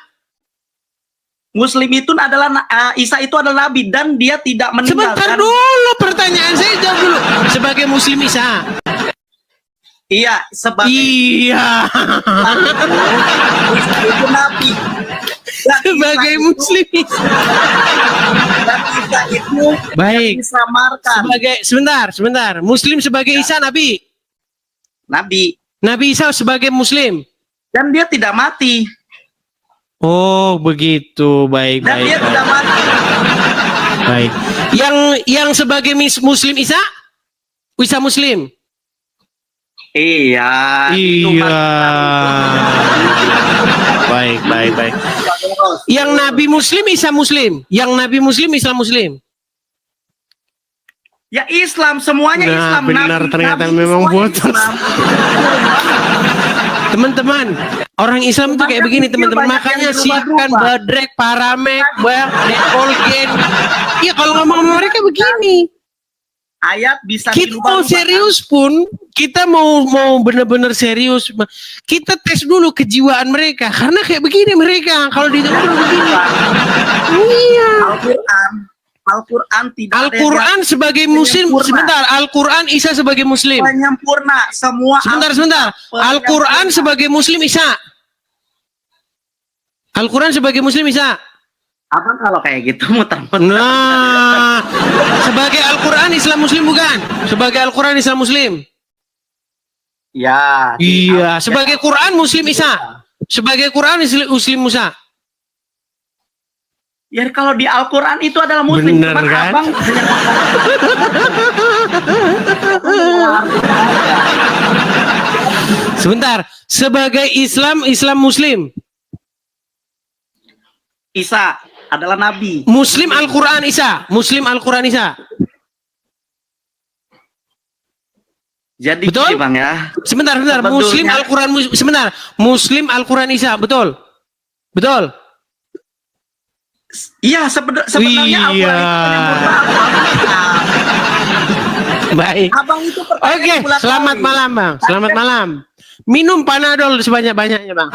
Muslim itu adalah Isa itu adalah nabi dan dia tidak meninggalkan. Sebentar dulu, pertanyaan saya jawab dulu. Sebagai muslim Isa. Iya, sebagai Iya. Isa itu nabi. Dan Sebagai Isa itu- muslim Isa. dan Isa itu Baik. disamarkan Sebentar. Muslim sebagai Isa nabi. nabi Nabi Isa sebagai muslim. dan dia tidak mati Oh, begitu. Baik. dan dia tidak mati. Baik. Yang sebagai muslim Isa? Isa muslim. Iya. itu Iya. Baik. Yang nabi muslim Isa muslim. Yang nabi muslim Islam muslim. Ya Islam semuanya Nah, Islam. benar, ternyata memang semuanya botos. Islam. Teman-teman, orang Islam tuh kayak begini, teman-teman. Makanya siapkan badrek, paramek, dekolgen. Iya, kalau ngomong sama mereka begini. Ayat bisa Kita mau dirubah-rubah. serius pun, kita mau benar-benar serius, kita tes dulu kejiwaan mereka. Karena kayak begini mereka, kalau di begini. Iya. Al-Quran tidak ada Al-Quran sebagai muslim, penyempurna. sebentar. Al-Quran Isa sebagai muslim. penyempurna semua. Sebentar. Al-Quran sebagai muslim Isa. Al-Quran sebagai muslim Isa. Abang kalau kayak gitu muter-muter. Nah, sebagai Al-Quran Islam muslim bukan? Sebagai Al-Quran Islam muslim. Ya. Iya, sebagai Quran muslim Isa. Sebagai Quran muslim Musa. Ya kalau di Al-Quran itu adalah muslim. Bener, Cuman kan? abang Sebentar, sebagai Islam muslim. Isa adalah nabi. Muslim Al-Quran Isa. Muslim Al-Quran Isa. Jadi Betul? gini, Bang ya. Sebentar. Sebetulnya- Muslim Al-Quran sebentar. Muslim Al-Quran Isa, betul? Betul? Iya, sebenarnya Iya. Al-Quran itu penyempurna Al-Quran. Baik. Abang itu pertanyaan Oke, bulat selamat balik. malam, Bang. Selamat malam. Minum Panadol sebanyak-banyaknya, Bang.